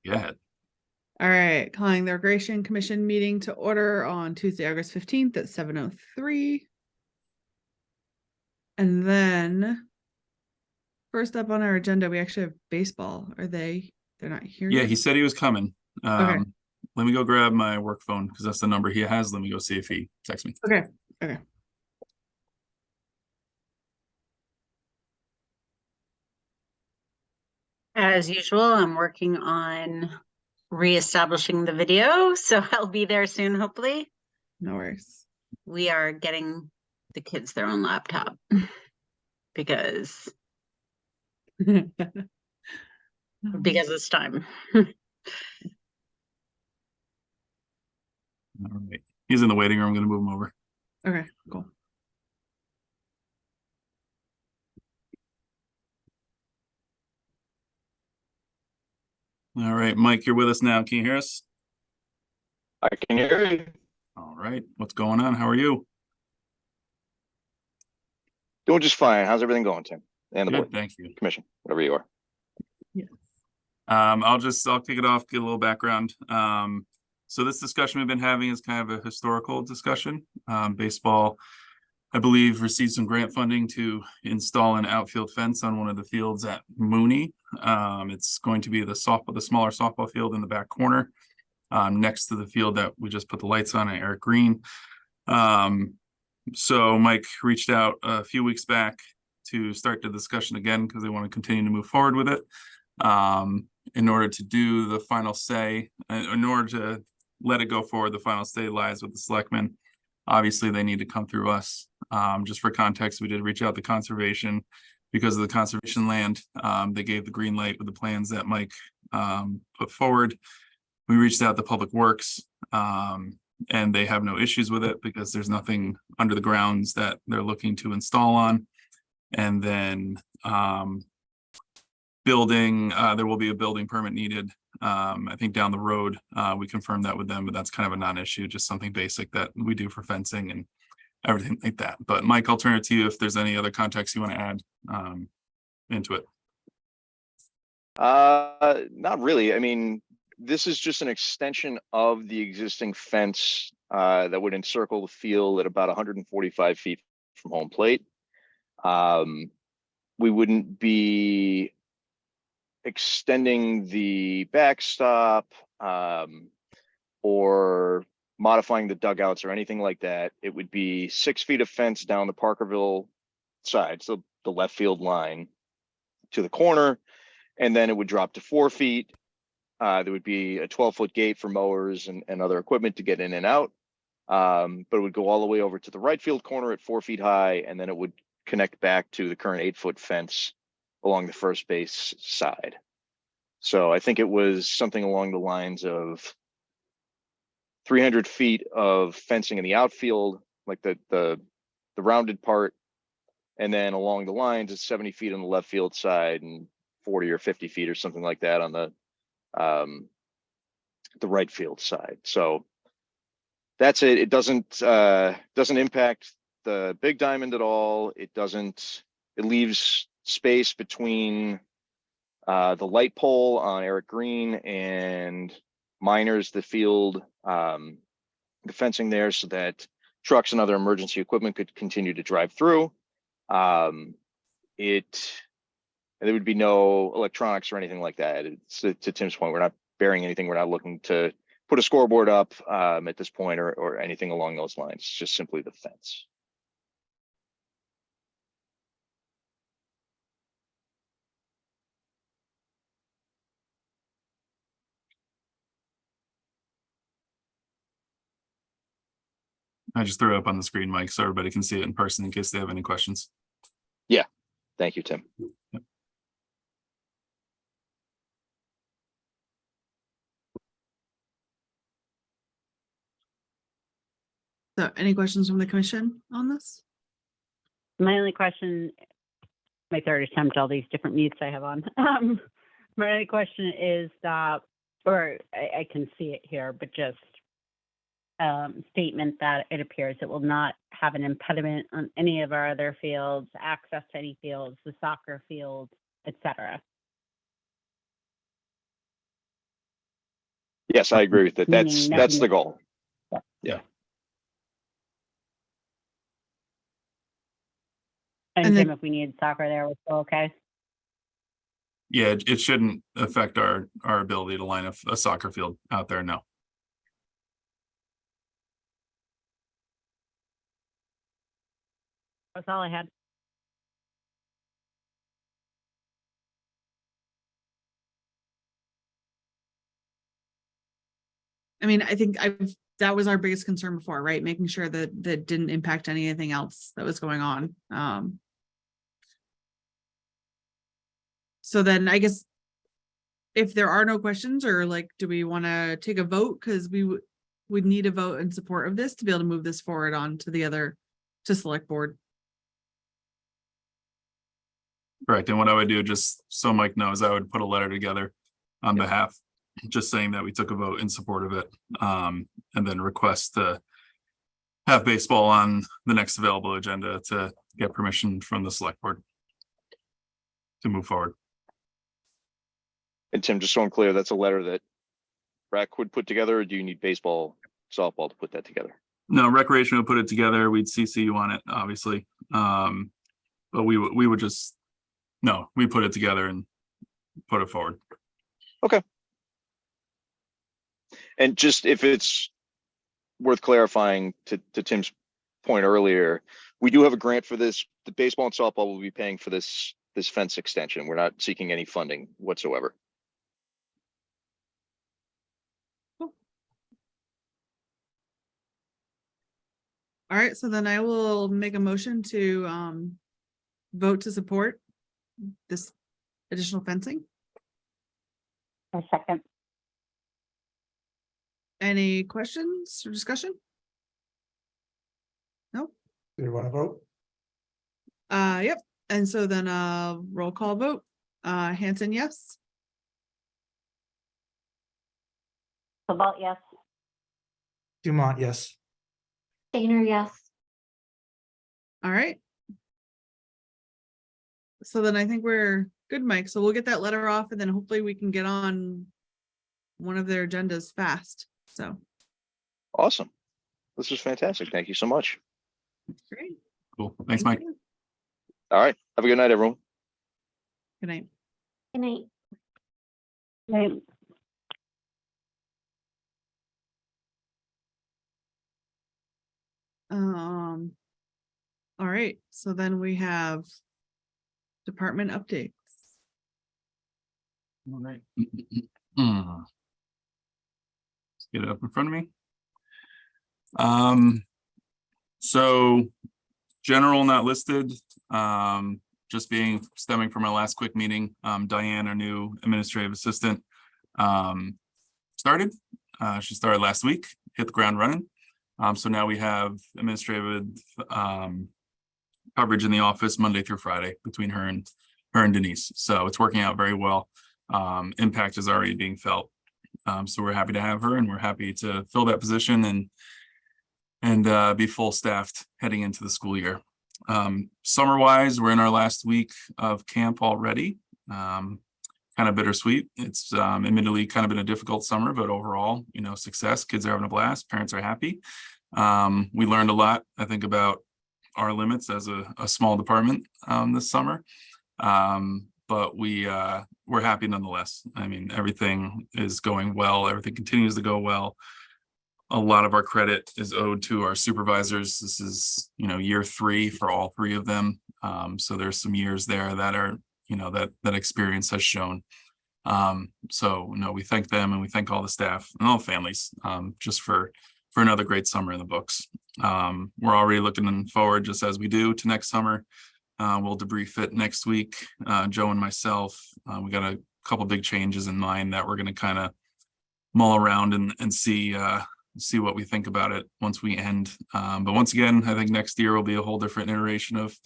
Yeah. All right, calling the Recreation Commission meeting to order on Tuesday, August 15th at 7:03. And then first up on our agenda, we actually have baseball. They're not here Yeah, yet? he said he was coming. Okay, Let me go grab my work phone because that's the number he has. Let me go see if he texts me. okay, okay. As usual, I'm working on reestablishing the video, so I'll be there soon, hopefully. No worries. We are getting the kids their own laptop because it's time. All right. He's in the waiting room. I'm going to move him over. Okay, cool. All right, Mike, you're with us now. Can you hear us? I can hear you. All right. What's going on? How are you? Doing just fine. How's everything going, Tim? And the Good, board, thank you. commission, whatever you are. Yes. I'll kick it off, get a little background. So this discussion we've been having is kind of a historical discussion. Baseball, I believe, received some grant funding to install an outfield fence on one of the fields at Mooney. It's going to be the smaller softball field in the back corner, next to the field that we just put the lights on at Eric Green. So Mike reached out a few weeks back to start the discussion again because they want to continue to move forward with it. In order to do the final say, in order to let it go forward, the final say lies with the selectmen. Obviously, they need to come through us. Just for context, we did reach out to conservation because of the conservation land. They gave the green light with the plans that Mike put forward. We reached out to Public Works, and they have no issues with it because there's nothing under the grounds that they're looking to install on. And then building, there will be a building permit needed. I think down the road, we confirmed that with them, but that's kind of a non-issue, just something basic that we do for fencing and everything like that. But Mike, I'll turn it to you if there's any other context you want to add into it. Not really. I mean, this is just an extension of the existing fence that would encircle the field at about 145 feet from home plate. We wouldn't be extending the backstop or modifying the dugouts or anything like that. It would be 6 feet of fence down the Parkerville side, so the left field line to the corner, and then it would drop to 4 feet. There would be a 12-foot gate for mowers and other equipment to get in and out. But it would go all the way over to the right field corner at 4 feet high, and then it would connect back to the current 8-foot fence along the first base side. So I think it was something along the lines of 300 feet of fencing in the outfield, like the rounded part, and then along the lines it's 70 feet on the left field side and 40 or 50 feet or something like that on the right field side. So that's it. It doesn't impact the big diamond at all. It leaves space between the light pole on Eric Green and Miners, the field, the fencing there, so that trucks and other emergency equipment could continue to drive through. There would be no electronics or anything like that. It's to Tim's point, we're not bearing anything. We're not looking to put a scoreboard up at this point or anything along those lines. It's just simply the fence. I just threw it up on the screen, Mike, so everybody can see it in person in case they have any questions. Yeah, thank you, Tim. Yep. So any questions from the commission on this? My only question, my third attempt, all these different mutes I have on. My only question is that, or I can see it here, but just statement that it appears it will not have an impediment on any of our other fields, access to any fields, the soccer field, etc. Yes, I agree with that. Meaning That's the nothing- goal. And And Tim, then- if we needed soccer there, we're still okay? Yeah, it shouldn't affect our ability to line a soccer field out there, no. That's all I had. I mean, I think that was our biggest concern before, right? Making sure that that didn't impact anything else that was going on. So then I guess if there are no questions, or like, do we want to take a vote? Because we would need a vote in support of this to be able to move this forward on to the other, to select board. Correct. And what I would do, just so Mike knows, I would put a letter together on Yep. behalf, just saying that we took a vote in support of it. And then request to have baseball on the next available agenda to get permission from the select board to move forward. And Tim, just so I'm clear, that's a letter that RAC would put together, or do you need baseball, softball to put that together? No, recreation would put it together. We'd CC you on it, obviously. But we would just, no, we put it together and put it forward. And just if it's worth clarifying to Tim's point earlier, we do have a grant for this. The baseball and softball will be paying for this fence extension. We're not seeking any funding whatsoever. All right, so then I will make a motion to vote to support this additional fencing. A second. Any questions or discussion? Do you want to vote? Yep, and so then roll call vote. Hanson, yes. About yes. Dumont, yes. Stainer, yes. All right. So then I think we're good, Mike. So we'll get that letter off, and then hopefully we can get on one of their agendas fast. So Awesome. This is fantastic. Thank you so much. great. Cool. Thanks, Thank Mike. you. All right. Have a good night, everyone. Good night. Good night. Right. All right, so then we have department updates. All right. Let's get it up in front of me. So general not listed, just being stemming from our last quick meeting, Diane, our new administrative assistant, started. She started last week, hit the ground running. So now we have administrative coverage in the office Monday through Friday between her and Denise. So it's working out very well. Impact is already being felt. So we're happy to have her, and we're happy to fill that position and be full staffed heading into the school year. Summer wise, we're in our last week of camp already. Kind of bittersweet. It's admittedly kind of been a difficult summer, but overall, success. Kids are having a blast. Parents are happy. We learned a lot, I think, about our limits as a small department this summer. But we're happy nonetheless. I mean, everything is going well. Everything continues to go well. A lot of our credit is owed to our supervisors. This is, year 3 for all 3 of them. So there's some years there that are, that experience has shown. So we thank them, and we thank all the staff and all families, just for another great summer in the books. We're already looking forward, just as we do, to next summer. We'll debrief it next week. Joe and myself, we got a couple big changes in mind that we're going to kind of mull around and see what we think about it once we end. But once again, I think next year will be a whole different iteration of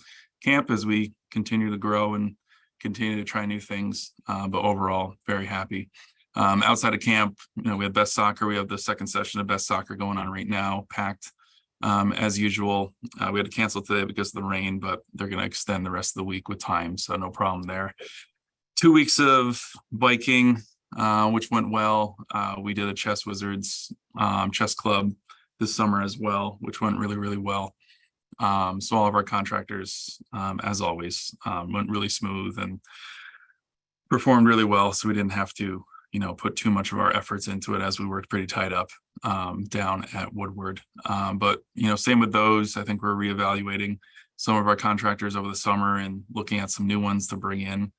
camp as we continue to grow and continue to try new things. But overall, very happy. Outside of camp, we have Best Soccer. We have the second session of Best Soccer going on right now, packed as usual. We had to cancel today because of the rain, but they're going to extend the rest of the week with time, so no problem there. 2 weeks of biking, which went well. We did a Chess Wizards chess club this summer as well, which went really, really well. So all of our contractors, as always, went really smooth and performed really well. So we didn't have to, put too much of our efforts into it as we worked pretty tied up down at Woodward. But, same with those. I think we're reevaluating some of our contractors over the summer and looking at some new ones to bring in.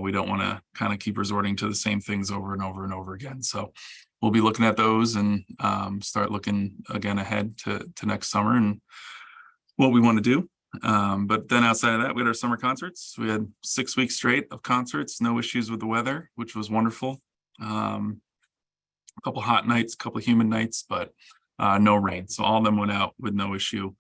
We don't want to kind of keep resorting to the same things over and over and over again. So we'll be looking at those and start looking again ahead to next summer and what we want to do. But then outside of that, we had our summer concerts. We had 6 weeks straight of concerts, no issues with the weather, which was wonderful. A couple hot nights, a couple humid nights, but no rain. So all of them went out with no issue.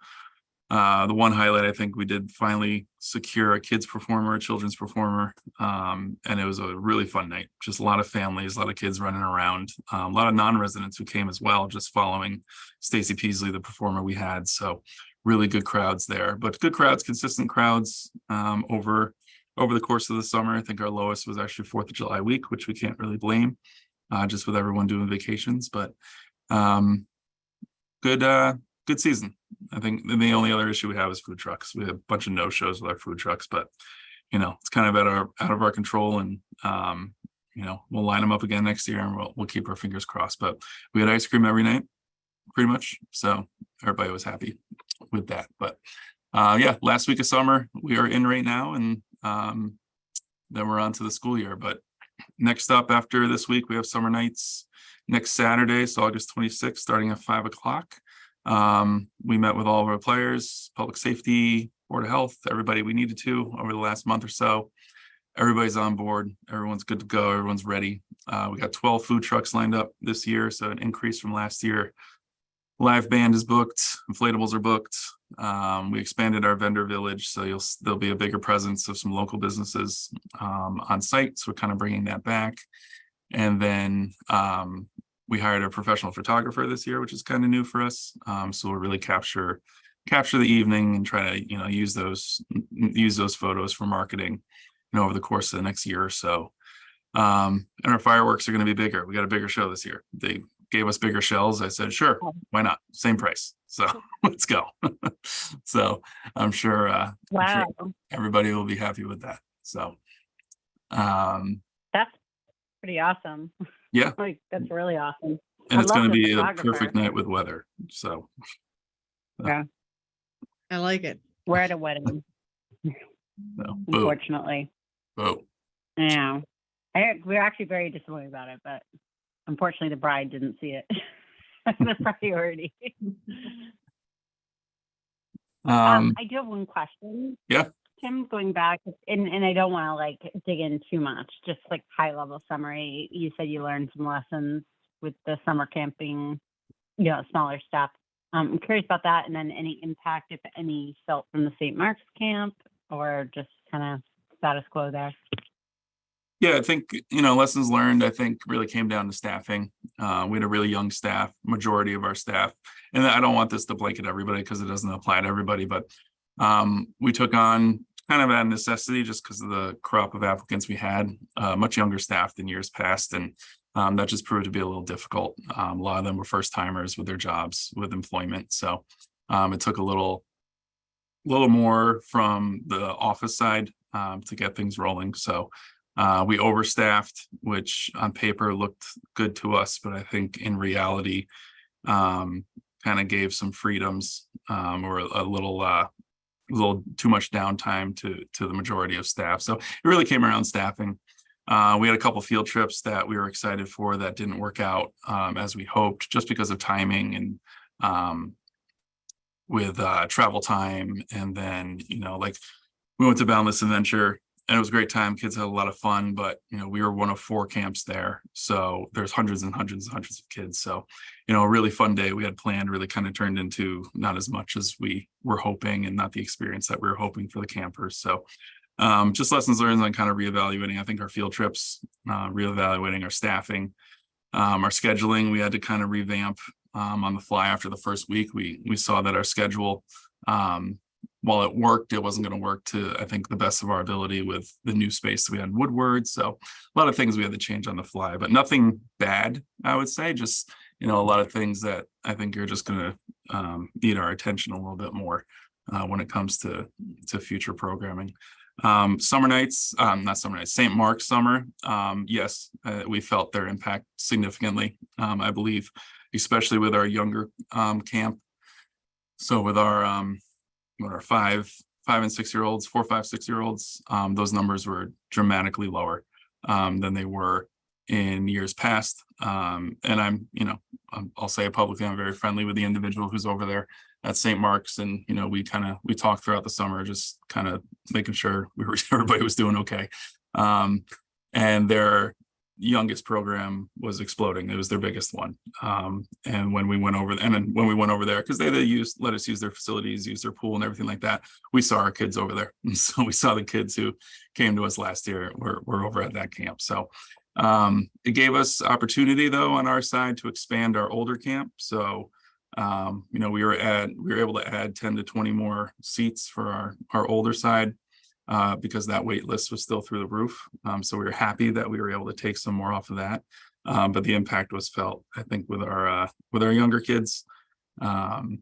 The one highlight, I think we did finally secure a kids performer, a children's performer. And it was a really fun night. Just a lot of families, a lot of kids running around, a lot of non-residents who came as well, just following Stacy Peasley, the performer we had. So really good crowds there, but good crowds, consistent crowds over the course of the summer. I think our lowest was actually 4th of July week, which we can't really blame, just with everyone doing vacations, but good season. I think the only other issue we have is food trucks. We have a bunch of no-shows with our food trucks, but it's kind of out of our control, and we'll line them up again next year, and we'll keep our fingers crossed. But we had ice cream every night, pretty much, so everybody was happy with that. But last week of summer we are in right now, and then we're on to the school year. But next up after this week, we have summer nights next Saturday, so August 26th, starting at 5 o'clock. We met with all of our players, public safety, Board of Health, everybody we needed to over the last month or so. Everybody's on board. Everyone's good to go. Everyone's ready. We got 12 food trucks lined up this year, so an increase from last year. Live band is booked. Inflatables are booked. We expanded our vendor village, so there'll be a bigger presence of some local businesses on site. So we're kind of bringing that back. And then we hired a professional photographer this year, which is kind of new for us. So we'll really capture the evening and try to use those photos for marketing over the course of the next year or so. And our fireworks are going to be bigger. We got a bigger show this year. They gave us bigger shells. I said, sure, why not? Same price. So let's go. So I'm sure, Wow. everybody will be happy with that. So That's pretty awesome. Yeah. Like, that's really awesome. and I it's love going to the be a photographer. perfect night with weather. So I like it. We're at a wedding, boom, unfortunately. boom. Yeah. We're actually very disappointed about it, but unfortunately the bride didn't see it as a priority. I do have one question. Yeah. Tim, going back, and I don't want to like dig in too much, just like high level summary. You said you learned some lessons with the summer camping, smaller stuff. I'm curious about that, and then any impact, if any, felt from the St. Mark's camp, or just kind of status quo there. Yeah, I think, lessons learned, I think really came down to staffing. We had a really young staff, majority of our staff. And I don't want this to blanket everybody because it doesn't apply to everybody, but we took on kind of out of necessity just because of the crop of applicants we had, much younger staff than years past. And that just proved to be a little difficult. A lot of them were first timers with their jobs, with employment. So it took a little more from the office side to get things rolling. So we overstaffed, which on paper looked good to us, but I think in reality kind of gave some freedoms or a little too much downtime to the majority of staff. So it really came around staffing. We had a couple field trips that we were excited for that didn't work out as we hoped, just because of timing and with travel time. And then, we went to Boundless Adventure. And it was a great time. Kids had a lot of fun, but we were one of 4 camps there. So there's hundreds and hundreds and hundreds of kids. So, a really fun day we had planned really kind of turned into not as much as we were hoping, and not the experience that we were hoping for the campers. So just lessons learned on kind of reevaluating, I think, our field trips, reevaluating our staffing, our scheduling. We had to kind of revamp on the fly after the first week. We saw that our schedule while it worked, it wasn't going to work to, I think, the best of our ability with the new space that we had in Woodward. So a lot of things we had to change on the fly, but nothing bad, I would say. Just, a lot of things that I think are just going to need our attention a little bit more when it comes to future programming. Summer nights, not summer nights, St. Mark's summer. Yes, we felt their impact significantly, I believe, especially with our younger camp. So with our 5 and 6 year olds, 4, 5, 6 year olds, those numbers were dramatically lower than they were in years past. And I'll say it publicly, I'm very friendly with the individual who's over there at St. Mark's, and we talked throughout the summer, just kind of making sure everybody was doing okay. And their youngest program was exploding. It was their biggest one. And when we went over there, because they let us use their facilities, use their pool and everything like that, we saw our kids over there. And so we saw the kids who came to us last year were over at that camp. So it gave us opportunity though on our side to expand our older camp. So we were able to add 10 to 20 more seats for our older side. Because that wait list was still through the roof. So we were happy that we were able to take some more off of that. But the impact was felt, I think, with our younger kids. And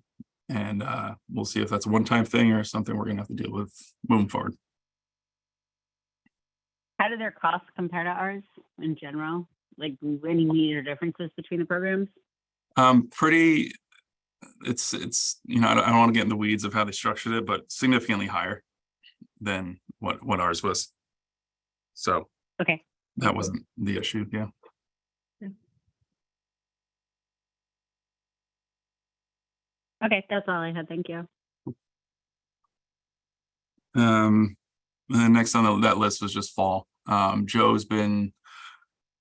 we'll see if that's a one-time thing or something we're gonna have to deal with moving forward. How do their costs compare to ours in general? Like any major differences between the programs? It's I don't want to get in the weeds of how they structured it, but significantly higher than what ours was. So Okay. that wasn't the issue. Yeah. Okay, that's all I had. Thank you. And then next on that list was just fall. Joe's been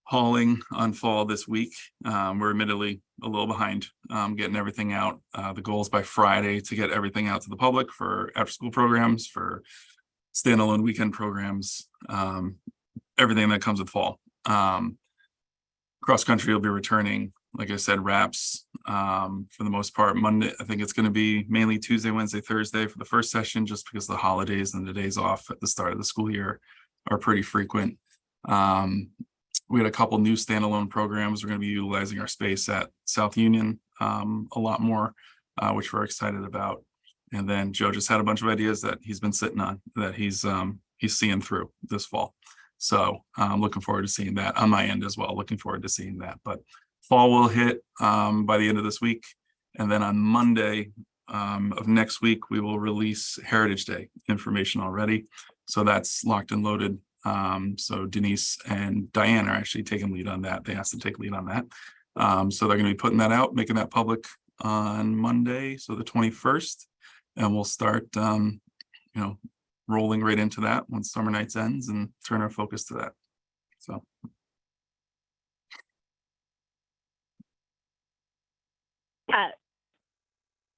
hauling on fall this week. We're admittedly a little behind getting everything out. The goal is by Friday to get everything out to the public for after school programs, for standalone weekend programs, everything that comes with fall. Cross country will be returning, like I said, wraps for the most part Monday. I think it's going to be mainly Tuesday, Wednesday, Thursday for the first session, just because the holidays and the days off at the start of the school year are pretty frequent. We had a couple new standalone programs. We're going to be utilizing our space at South Union a lot more, which we're excited about. And then Joe just had a bunch of ideas that he's been sitting on that he's seeing through this fall. So I'm looking forward to seeing that on my end as well. Looking forward to seeing that. But fall will hit by the end of this week. And then on Monday of next week, we will release Heritage Day information already. So that's locked and loaded. So Denise and Diane are actually taking lead on that. They asked to take lead on that. So they're going to be putting that out, making that public on Monday, so the 21st. And we'll start, rolling right into that once summer nights ends and turn our focus to that. So. Can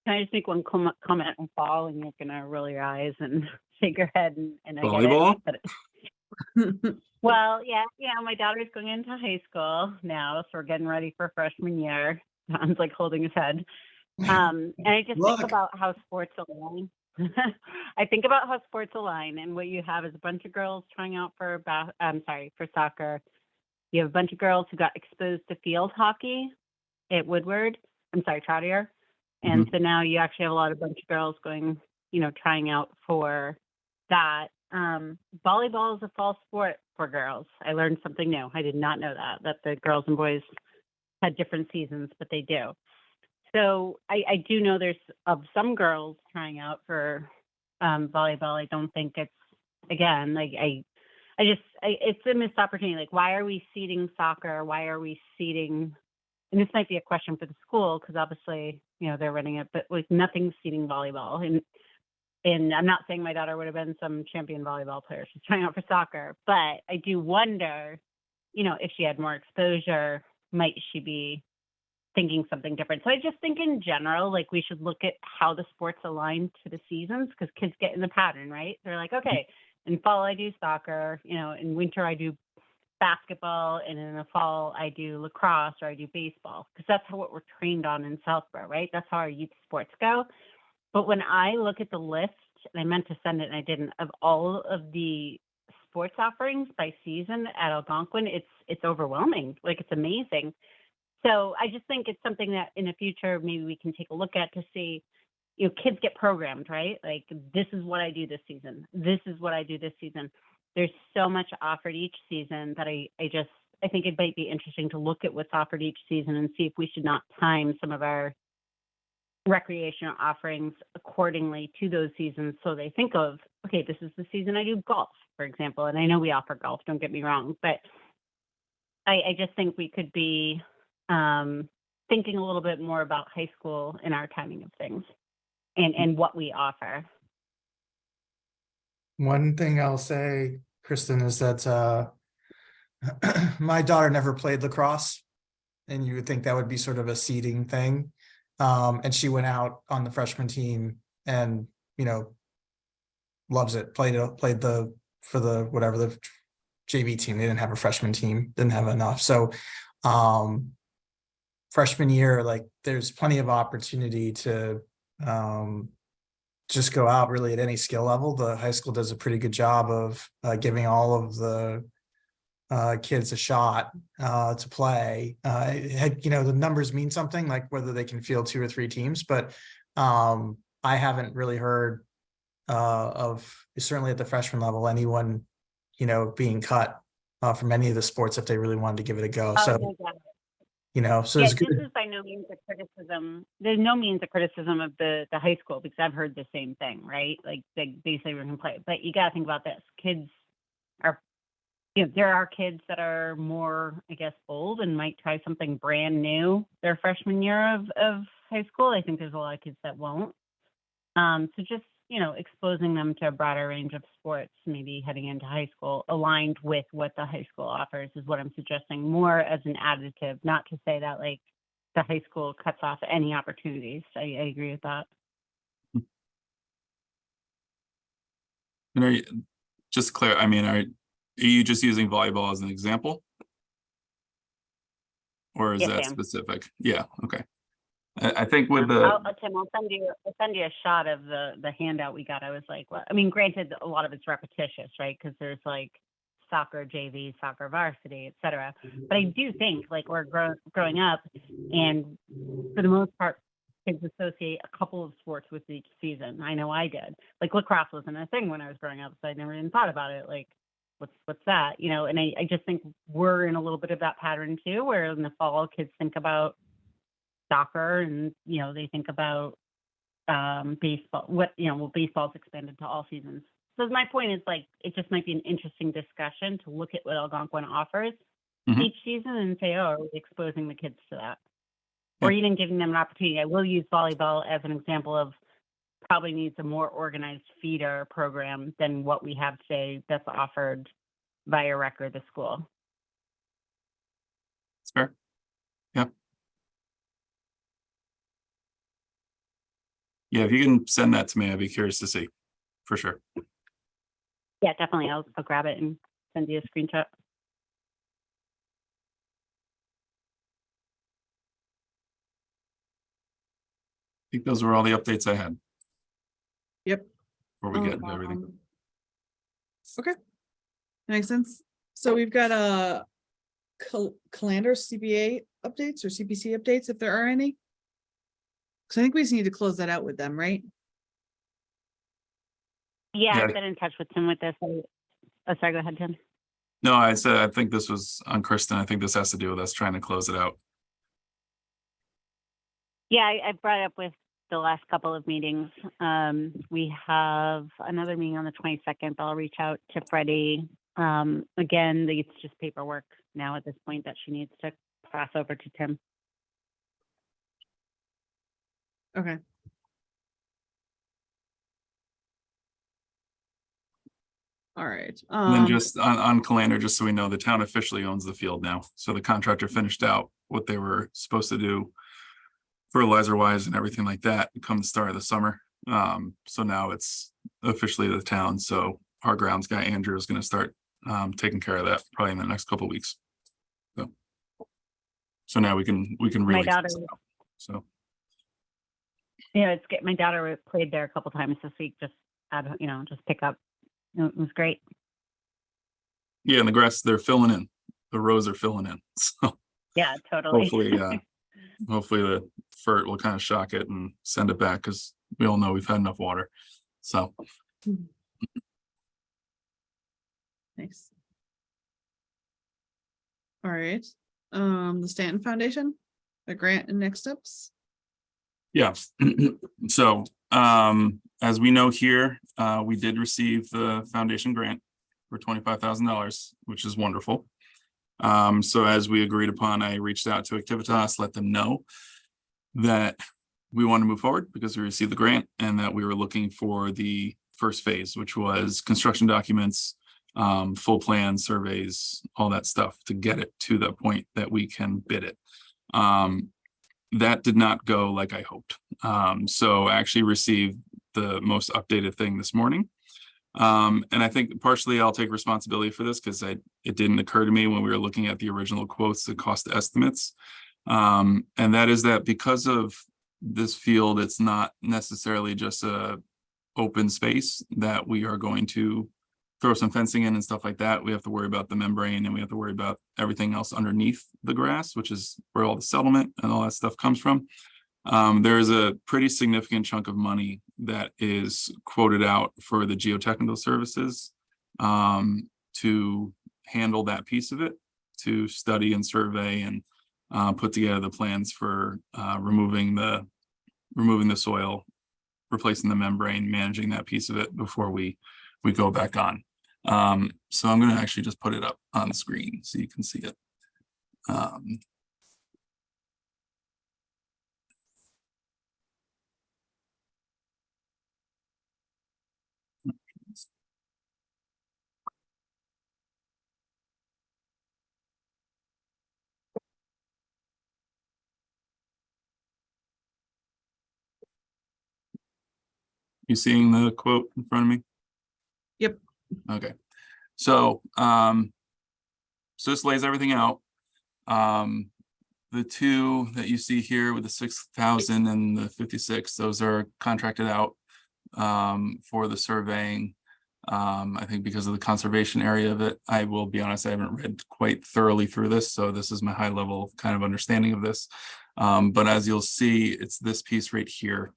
I just make one comment on fall, and you're gonna roll your eyes and shake your head and I get it, Volleyball? but well, yeah, my daughter's going into high school now, so we're getting ready for freshman year. John's like holding his head. And I just Look. think about how sports align. I think about how sports align, and what you have is a bunch of girls trying out for soccer. You have a bunch of girls who got exposed to field hockey at Woodward. Troutier. And so now you actually have a bunch of girls going, trying out for that. Volleyball is a fall sport for girls. I learned something new. I did not know that the girls and boys had different seasons, but they do. So I do know there's some girls trying out for volleyball. I don't think it's, again, like it's a missed opportunity. Like, why are we seeding soccer? Why are we seeding, and this might be a question for the school, because obviously, they're running it, but like nothing's seeding volleyball. And I'm not saying my daughter would have been some champion volleyball player. She's trying out for soccer, but I do wonder, if she had more exposure, might she be thinking something different? So I just think in general, like, we should look at how the sports align to the seasons, because kids get in the pattern, right? They're like, okay, in fall I do soccer, in winter I do basketball, and in the fall I do lacrosse or I do baseball, because that's what we're trained on in Southborough, right? That's how our youth sports go. But when I look at the list and I meant to send it and I didn't, of all of the sports offerings by season at Algonquin, it's overwhelming. Like, it's amazing. So I just think it's something that in the future, maybe we can take a look at to see, you know, kids get programmed, right? Like, this is what I do this season. This is what I do this season. There's so much offered each season that I think it might be interesting to look at what's offered each season and see if we should not time some of our recreational offerings accordingly to those seasons. So they think of, okay, this is the season I do golf, for example. And I know we offer golf, don't get me wrong, but I just think we could be thinking a little bit more about high school in our timing of things and what we offer. One thing I'll say, Kristen, is that my daughter never played lacrosse, and you would think that would be sort of a seeding thing. And she went out on the freshman team and, you know, loves it. Played the JV team. They didn't have a freshman team, didn't have enough. So freshman year, like, there's plenty of opportunity to just go out really at any skill level. The high school does a pretty good job of giving all of the kids a shot to play. You know, the numbers mean something, like whether they can field 2 or 3 teams, but I haven't really heard of, certainly at the freshman level, anyone, you know, being cut from any of the sports if they really wanted to give it a go. So, No doubt. you know, so Yeah, it's this good. is by no means a criticism. There's no means a criticism of the high school, because I've heard the same thing, right? Like, they say we're gonna play, but you gotta think about this. Kids are, you know, there are kids that are more, I guess, bold and might try something brand new their freshman year of high school. I think there's a lot of kids that won't. So just, you know, exposing them to a broader range of sports, maybe heading into high school, aligned with what the high school offers, is what I'm suggesting, more as an additive, not to say that, like, the high school cuts off any opportunities. I agree with that. And are you, just clear, I mean, are you just using volleyball as an example? Or is Yes, that I am. specific? Yeah, okay. I think with the, Tim, I'll send you a shot of the handout we got. I was like, well, I mean, granted, a lot of it's repetitious, right? Because there's like soccer JV, soccer varsity, et cetera. But I do think, like, we're growing up, and for the most part, kids associate a couple of sports with each season. I know I did. Like, lacrosse wasn't a thing when I was growing up, so I never even thought about it. Like, what's that? You know, and I just think we're in a little bit of that pattern too, where in the fall kids think about soccer, and, you know, they think about baseball. Baseball's expanded to all seasons. So my point is, like, it just might be an interesting discussion to look at what Algonquin offers Mhm. each season and say, oh, are we exposing the kids to that? Or even giving them an opportunity. I will use volleyball as an example of probably needs a more organized feeder program than what we have today that's offered via rec or the school. it's fair. Yep. Yeah, if you can send that to me, I'd be curious to see, for sure. Yeah, definitely. I'll grab it and send you a screenshot. I think those were all the updates I had. Yep. Before we get into everything. Okay. Makes sense. So we've got a calendar CPA updates or CPC updates, if there are any. Because I think we just need to close that out with them, right? Yeah, Yeah. I've been in touch with Tim with this. Oh, sorry, go ahead, Tim. No, I said, I think this was on Kristen. I think this has to do with us trying to close it out. Yeah, I brought it up with the last couple of meetings. We have another meeting on the 22nd. I'll reach out to Freddie. Again, it's just paperwork now at this point that she needs to pass over to Tim. Okay. All right. And then just on Calander, just so we know, the town officially owns the field now. So the contractor finished out what they were supposed to do fertilizer wise and everything like that come the start of the summer. So now it's officially the town. So our grounds guy, Andrew, is going to start taking care of that probably in the next couple of weeks. So now we can really daughter- close it out. So Yeah, my daughter played there a couple times this week, just just pick up. It was great. Yeah, and the grass, they're filling in. The rows are filling in. So Yeah, totally. hopefully the FERT will kind of shock it and send it back because we all know we've had enough water. So Nice. All right, the Stanton Foundation, the grant and next steps. yeah. So as we know here, we did receive the foundation grant for $25,000, which is wonderful. So as we agreed upon, I reached out to Activitas, let them know that we want to move forward because we received the grant and that we were looking for the first phase, which was construction documents, full plan surveys, all that stuff to get it to the point that we can bid it. That did not go like I hoped. So I actually received the most updated thing this morning. And I think partially I'll take responsibility for this because it didn't occur to me when we were looking at the original quotes, the cost estimates. And that is that because of this field, it's not necessarily just a open space that we are going to throw some fencing in and stuff like that. We have to worry about the membrane and we have to worry about everything else underneath the grass, which is where all the settlement and all that stuff comes from. There is a pretty significant chunk of money that is quoted out for the geotechnical services to handle that piece of it, to study and survey and put together the plans for removing the soil, replacing the membrane, managing that piece of it before we go back on. So I'm going to actually just put it up on the screen so you can see it. You seeing the quote in front of me? Yep. Okay. So, so this lays everything out. The two that you see here with the 6,000 and the 56, those are contracted out for the surveying. I think because of the conservation area of it, I will be honest, I haven't read quite thoroughly through this. So this is my high level kind of understanding of this. But as you'll see, it's this piece right here,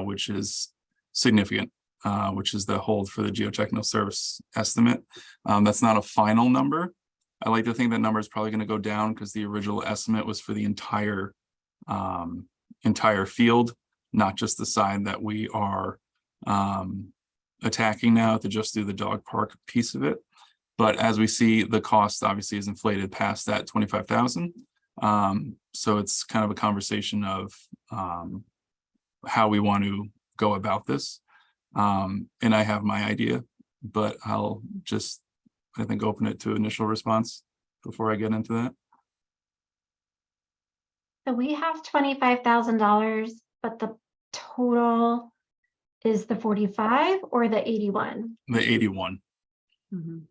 which is significant, which is the hold for the geotechnical service estimate. That's not a final number. I like to think that number is probably going to go down because the original estimate was for the entire field, not just the side that we are attacking now to just do the dog park piece of it. But as we see, the cost obviously is inflated past that 25,000. So it's kind of a conversation of how we want to go about this. And I have my idea, but I'll just, I think, open it to initial response before I get into that. So we have $25,000, but the total is the 45 or the 81? The 81. Mhm.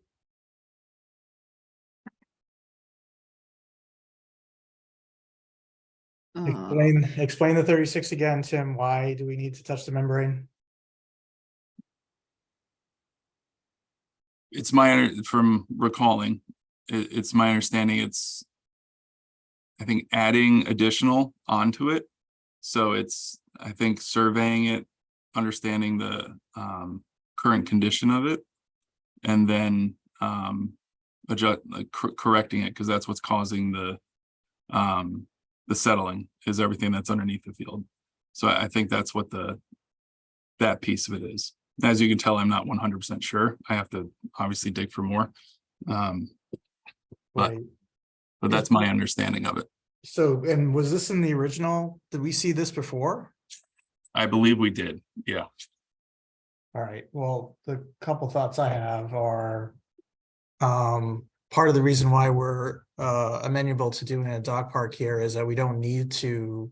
Explain the 36 again, Tim. Why do we need to touch the membrane? It's from recalling, it's my understanding it's, I think, adding additional onto it. So it's, I think, surveying it, understanding the current condition of it, and then correcting it, because that's what's causing the settling, is everything that's underneath the field. So I think that's what that piece of it is. As you can tell, I'm not 100% sure. I have to obviously dig for more. But Right. that's my understanding of it. So, and was this in the original? Did we see this before? I believe we did. Yeah. All right, well, the couple thoughts I have are part of the reason why we're amenable to doing a dog park here is that we don't need to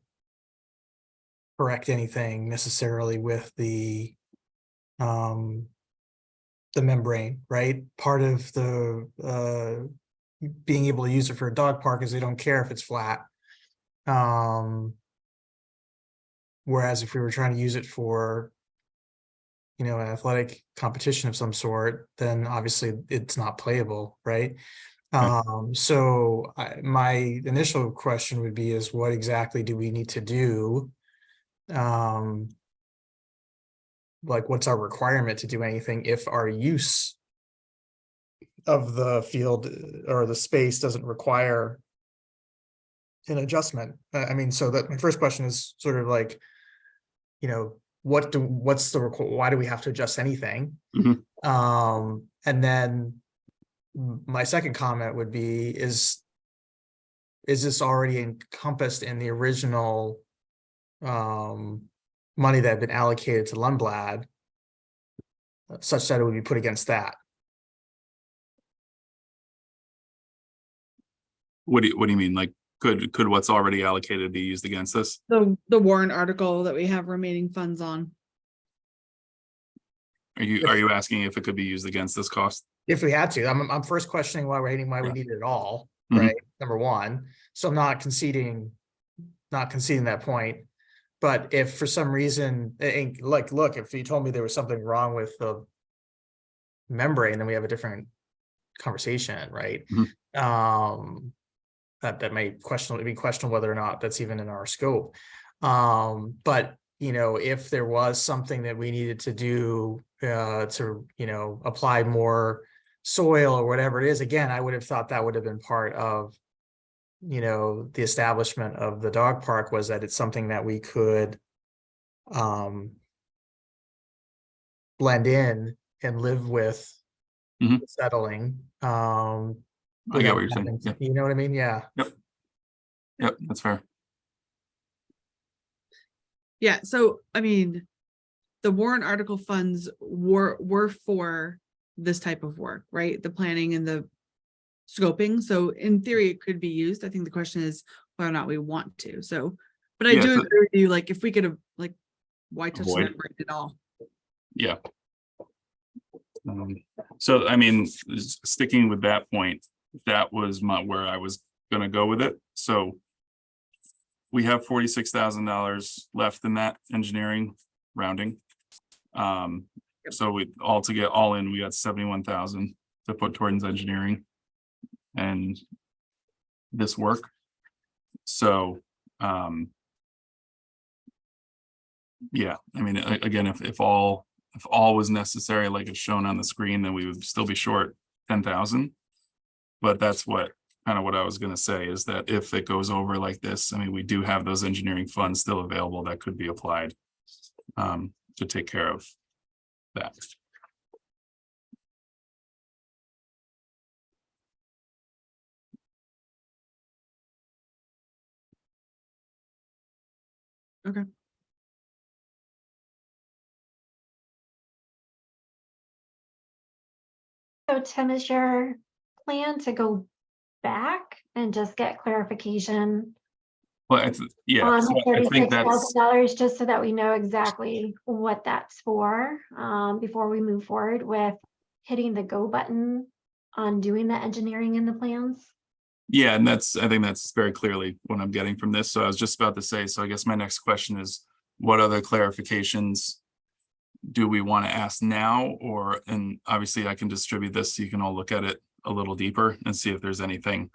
correct anything necessarily with the membrane, right? Part of the being able to use it for a dog park is they don't care if it's flat. Whereas if we were trying to use it for, you know, an athletic competition of some sort, then obviously it's not playable, right? Right. So my initial question would be is what exactly do we need to do? Like what's our requirement to do anything if our use of the field or the space doesn't require an adjustment? I mean, so that my first question is sort of like, you know, why do we have to adjust anything? Mhm. And then my second comment would be, is this already encompassed in the original money that had been allocated to Lundblad, such that it would be put against that? What do you mean? Like, could what's already allocated be used against this? The warrant article that we have remaining funds on. Are you asking if it could be used against this cost? If we had to, I'm first questioning why we Yeah. need it at all, Mhm. right? Number one, so I'm not conceding that point. But if for some reason, like, look, if you told me there was something wrong with the membrane, then we have a different conversation, right? That may question whether or not that's even in our scope. But you know, if there was something that we needed to do to, you know, apply more soil or whatever it is, again, I would have thought that would have been part of, you know, the establishment of the dog park, was that it's something that we could blend in and live with Mhm. settling. I get what you're saying. having to- Yeah. You know what I mean? Yeah. Yep, that's fair. Yeah, so I mean, the warrant article funds were for this type of work, right? The planning and the scoping. So in theory, it could be used. I think the question is whether or not we want to. So, but I Yeah, do so- agree with you, like if we could have, like, why touch the Avoid. membrane at all? Yeah. So I mean, sticking with that point, that was where I was gonna go with it. So we have $46,000 left in that engineering rounding. So we all in, we got 71,000 to put towards engineering and this work. So, yeah, I mean, again, if all was necessary, like it's shown on the screen, then we would still be short 10,000. But that's what I was gonna say, is that if it goes over like this, I mean, we do have those engineering funds still available that could be applied to take care of that. Okay. So Tim, is your plan to go back and just get clarification But yeah, on so the I think that's, $36,000, just so that we know exactly what that's for, before we move forward with hitting the go button on doing the engineering and the plans? yeah, and I think that's very clearly what I'm getting from this. So I was just about to say, so I guess my next question is, what other clarifications do we want to ask now? And obviously I can distribute this, so you can all look at it a little deeper and see if there's anything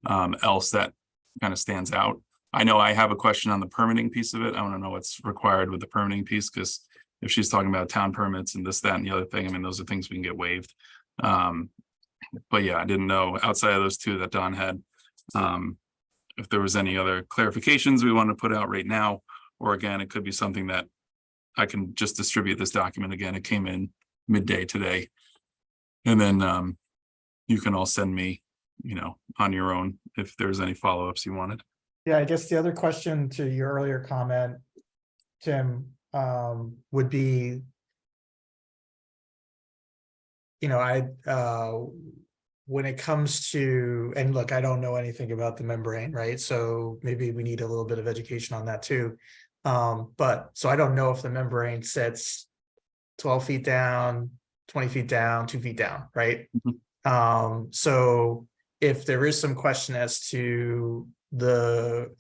else that kind of stands out. I know I have a question on the permitting piece of it. I want to know what's required with the permitting piece, because if she's talking about town permits and this, that, and the other thing, I mean, those are things we can get waived. But yeah, I didn't know, outside of those two that Don had, if there was any other clarifications we want to put out right now, or again, it could be something that I can just distribute this document again. It came in midday today. And then you can all send me, you know, on your own if there's any follow-ups you wanted. Yeah, I guess the other question to your earlier comment, Tim, would be, you know, when it comes to, and look, I don't know anything about the membrane, right? So maybe we need a little bit of education on that too. But so I don't know if the membrane sits 12 feet down, 20 feet down, 2 feet down, right? So if there is some question as to the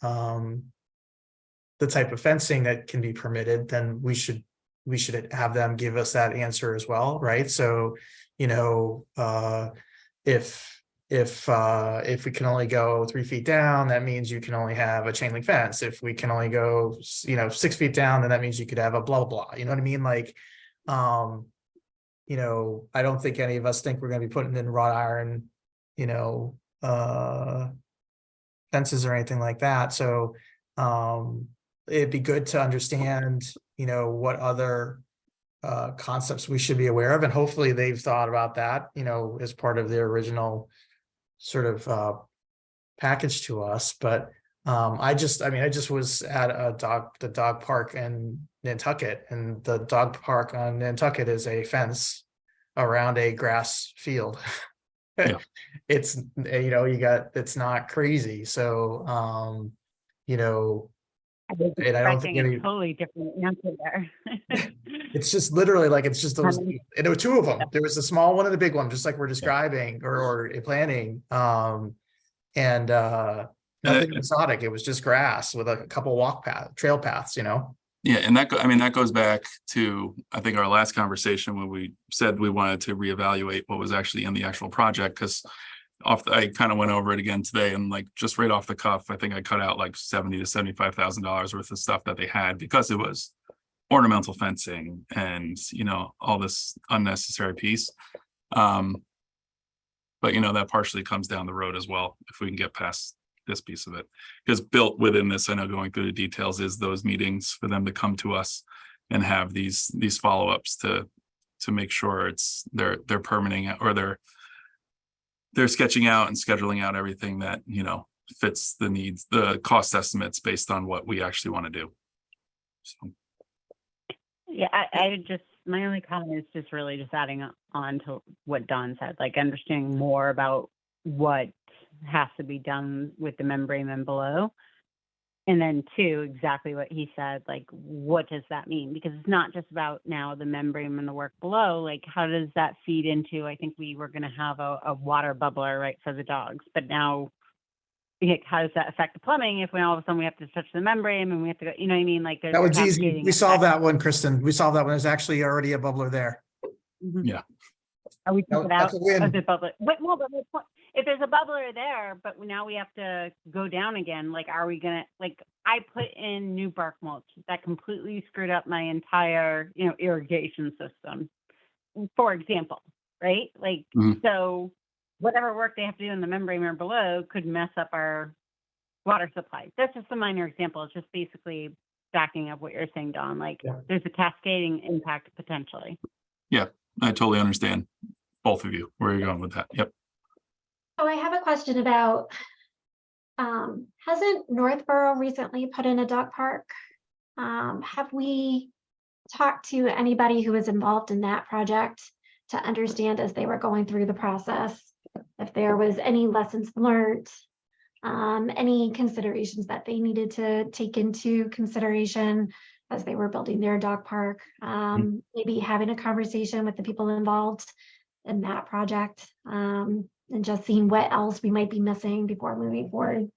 type of fencing that can be permitted, then we should we should have them give us that answer as well, right? So, you know, if we can only go 3 feet down, that means you can only have a chain link fence. If we can only go, 6 feet down, then that means you could have a blah, blah, blah. You know what I mean? Like, you know, I don't think any of us think we're gonna be putting in wrought iron, you know, fences or anything like that. So, it'd be good to understand, you know, what other concepts we should be aware of, and hopefully they've thought about that, you know, as part of their original sort of package to us. But I just was at the dog park in Nantucket, and the dog park on Nantucket is a fence around a grass field. Yeah. It's, you know, it's not crazy. So, you know, I was and I don't think expecting any, a totally different answer there. it's just literally like, it's just those, How many- and there were two of them. There was a small one and a big one, just like we're describing or planning. And nothing exotic. It was just grass with a couple trail paths, you know? Yeah, and that goes back to, I think, our last conversation when we said we wanted to reevaluate what was actually in the actual project, because I kind of went over it again today, and like just right off the cuff, I think I cut out like $70,000 to $75,000 worth of stuff that they had, because it was ornamental fencing and, you know, all this unnecessary piece. But you know, that partially comes down the road as well, if we can get past this piece of it. Because built within this, I know going through the details, is those meetings for them to come to us and have these follow-ups to make sure they're permitting, or they're sketching out and scheduling out everything that, you know, fits the needs, the cost estimates based on what we actually want to do. So. Yeah, my only comment is just really just adding on to what Don said, like understanding more about what has to be done with the membrane and below. And then two, exactly what he said, like, what does that mean? Because it's not just about now the membrane and the work below, like, how does that feed into, I think we were going to have a water bubbler, right, for the dogs, but now, like, how does that affect the plumbing if all of a sudden we have to touch the membrane and we have to go, you know what I mean? Like, there's That a was easy. cascading We solved effect. that one, Kristen. We solved that one. There's actually already a bubbler there. Yeah. Oh, we took it out That's a win. of the bubbler. But no, but if there's a bubbler there, but now we have to go down again, like, are we gonna, like, I put in new bark mulch that completely screwed up my entire, you know, irrigation system, for example, right? Like, Mhm. so whatever work they have to do in the membrane or below could mess up our water supply. That's just a minor example. It's just basically backing up what you're saying, Don. Like, Yeah. there's a cascading impact potentially. I totally understand both of you, where you're going with that. Yep. So I have a question about, hasn't Northborough recently put in a dog park? Have we talked to anybody who was involved in that project to understand as they were going through the process, if there was any lessons learned, any considerations that they needed to take into consideration as they were building their dog park, maybe having a conversation with the people involved in that project, and just seeing what else we might be missing before moving forward.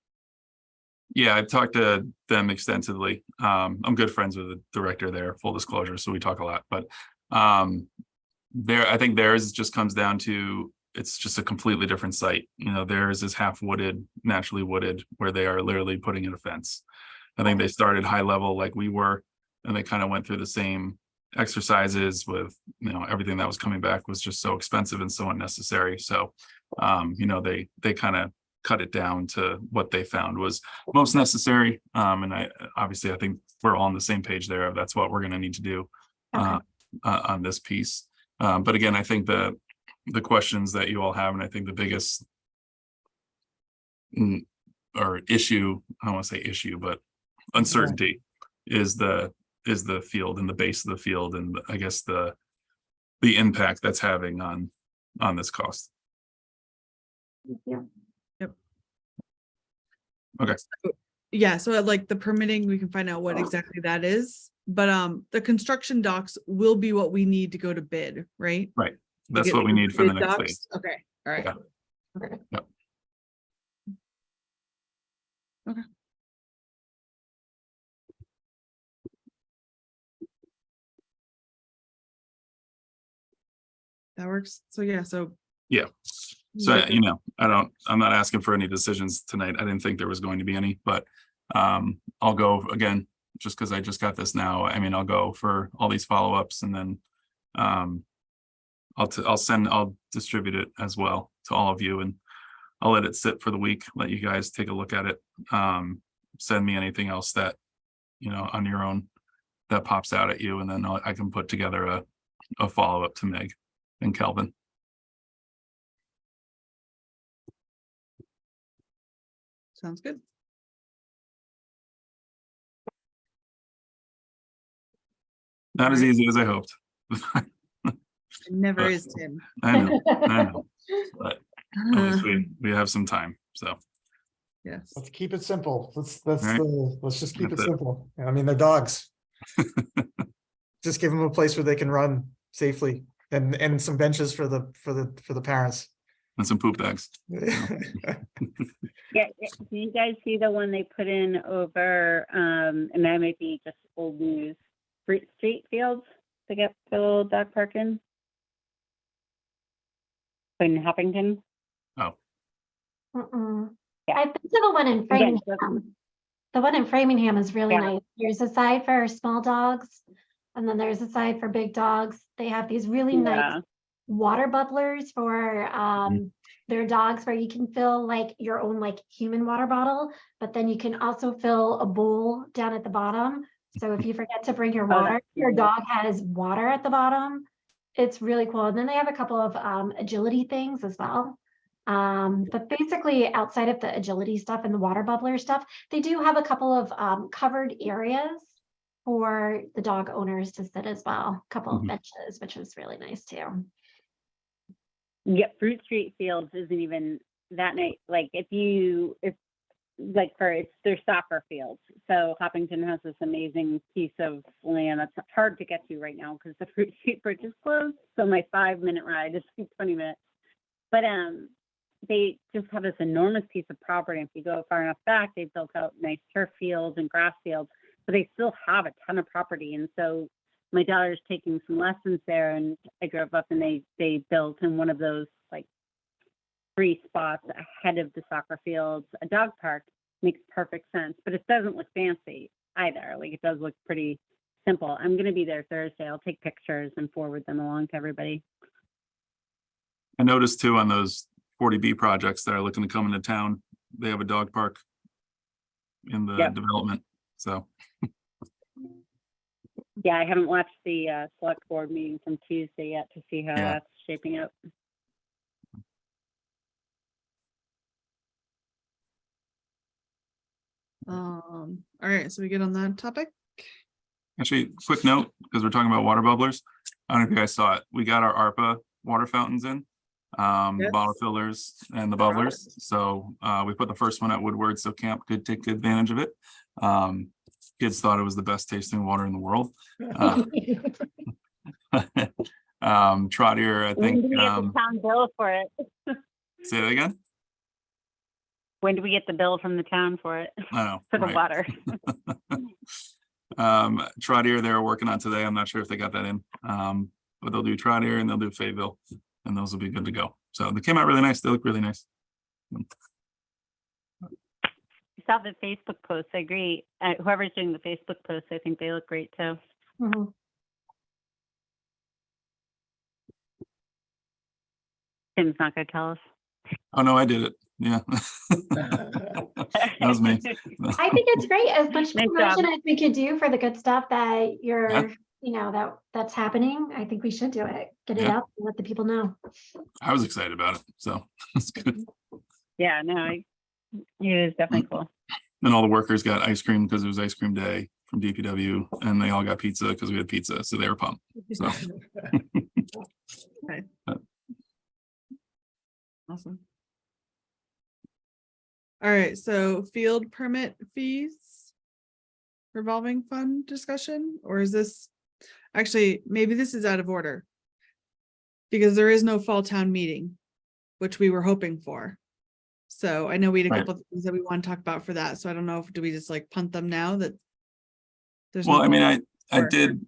Yeah, I've talked to them extensively. I'm good friends with the director there, full disclosure, so we talk a lot. But I think theirs just comes down to, it's just a completely different site. You know, theirs is half wooded, naturally wooded, where they are literally putting in a fence. I think they started high level like we were, and they kind of went through the same exercises with, you know, everything that was coming back was just so expensive and so unnecessary. So, you know, they kind of cut it down to what they found was most necessary. And I think we're all on the same page there. That's what we're going to need to do on this piece. But again, I think the questions that you all have, and I think the biggest or issue, I don't want to say issue, but uncertainty is the field and the base of the field, and I guess the impact that's having on this cost. Yeah. Okay. Yeah, so like the permitting, we can find out what exactly that is, but the construction docs will be what we need to go to bid, right? Right. That's Get what we need for the bid next docs? phase. Okay, all right. Yeah. Okay. Yep. Okay. that works. So yeah, so. Yeah. So, I'm not asking for any decisions tonight. I didn't think there was going to be any, but I'll go again, just because I just got this now. I mean, I'll go for all these follow-ups and then I'll distribute it as well to all of you, and I'll let it sit for the week, let you guys take a look at it. Send me anything else that, on your own that pops out at you, and then I can put together a follow-up to Meg and Kelvin. Sounds good. Not as easy as I hoped. It never But- is, Tim. I know, but at least we have some time, so. Yes. Let's keep it simple. Let's Right. let's just keep it That's it. simple. I mean, they're dogs. Just give them a place where they can run safely and some benches for the parents. And some poop bags. Yeah, do you guys see the one they put in over, and that might be just old news, Street Fields to get the dog park in? In Huffington? Mm-mm. Yeah. I've been to the one in Again, Framingham. The one in Framingham is really Yeah. nice. There's a side for small dogs, and then there's a side for big dogs. They have these really nice Yeah, water bubblers for their dogs where you can fill like your own like human water bottle, but then you can also fill a bowl down at the bottom. So if you forget to bring your Oh, water, that's your cute. dog has water at the bottom. It's really cool. And then they have a couple of agility things as well. But basically outside of the agility stuff and the water bubbler stuff, they do have a couple of covered areas for the dog owners to sit as well. A couple of Mhm. benches, which was really nice too. yeah, Fruit Street Fields isn't even that nice, like it's like it's their soccer fields. So Hoppington has this amazing piece of land that's hard to get to right now because the Fruit Street Bridge is closed. So my 5-minute ride is like 20 minutes. But they just have this enormous piece of property. If you go far enough back, they built out nice turf fields and grass fields, but they still have a ton of property. And so my daughter's taking some lessons there, and I drove up and they built in one of those like 3 spots ahead of the soccer fields, a dog park. Makes perfect sense, but it doesn't look fancy either. Like it does look pretty simple. I'm going to be there Thursday. I'll take pictures and forward them along to everybody. I noticed too on those 40B projects that are looking to come into town, they have a dog park in the Yep. development, so. Yeah, I haven't watched the select board meeting from Tuesday yet to see how Yeah. that's shaping up. All right, so we get on that topic. Actually, quick note, because we're talking about water bubblers. I don't know if you guys saw it. We got our ARPA water fountains in, Yes. bottle fillers and the bubblers. So we put the first one at Woodward, so camp could take advantage of it. Kids thought it was the best tasting water in the world. Trotter, I When think, do we get the town bill for it? say that again? When do we get the bill from the town for it, I know. for the right. water? Trotter they're working on today. I'm not sure if they got that in. But they'll do Trotter and they'll do Fayetteville, and those will be good to go. So they came out really nice. They look really nice. I saw the Facebook post. I agree. Whoever's doing the Facebook post, I think they look great too. Mhm. Tim's not gonna tell us. Oh, no, I did it. Yeah. That was me. I think it's great. As much Nice promotion job. as we could do for the good stuff that you're, Yeah. that's happening. I think we should do it. Get it Yeah. out and let the people know. I was excited about it. So it's good. Yeah, no, it is definitely cool. And all the workers got ice cream because it was ice cream day from DPW, and they all got pizza because we had pizza. So they were pumped. So Awesome. All right, so field permit fees. Revolving fund discussion, or is this, actually, maybe this is out of order. Because there is no fall town meeting, which we were hoping for. So I know we had a Right. couple of things that we want to talk about for that, so I don't know if, do we just like punt them now that? There's no well, I mean, fall- I or- did.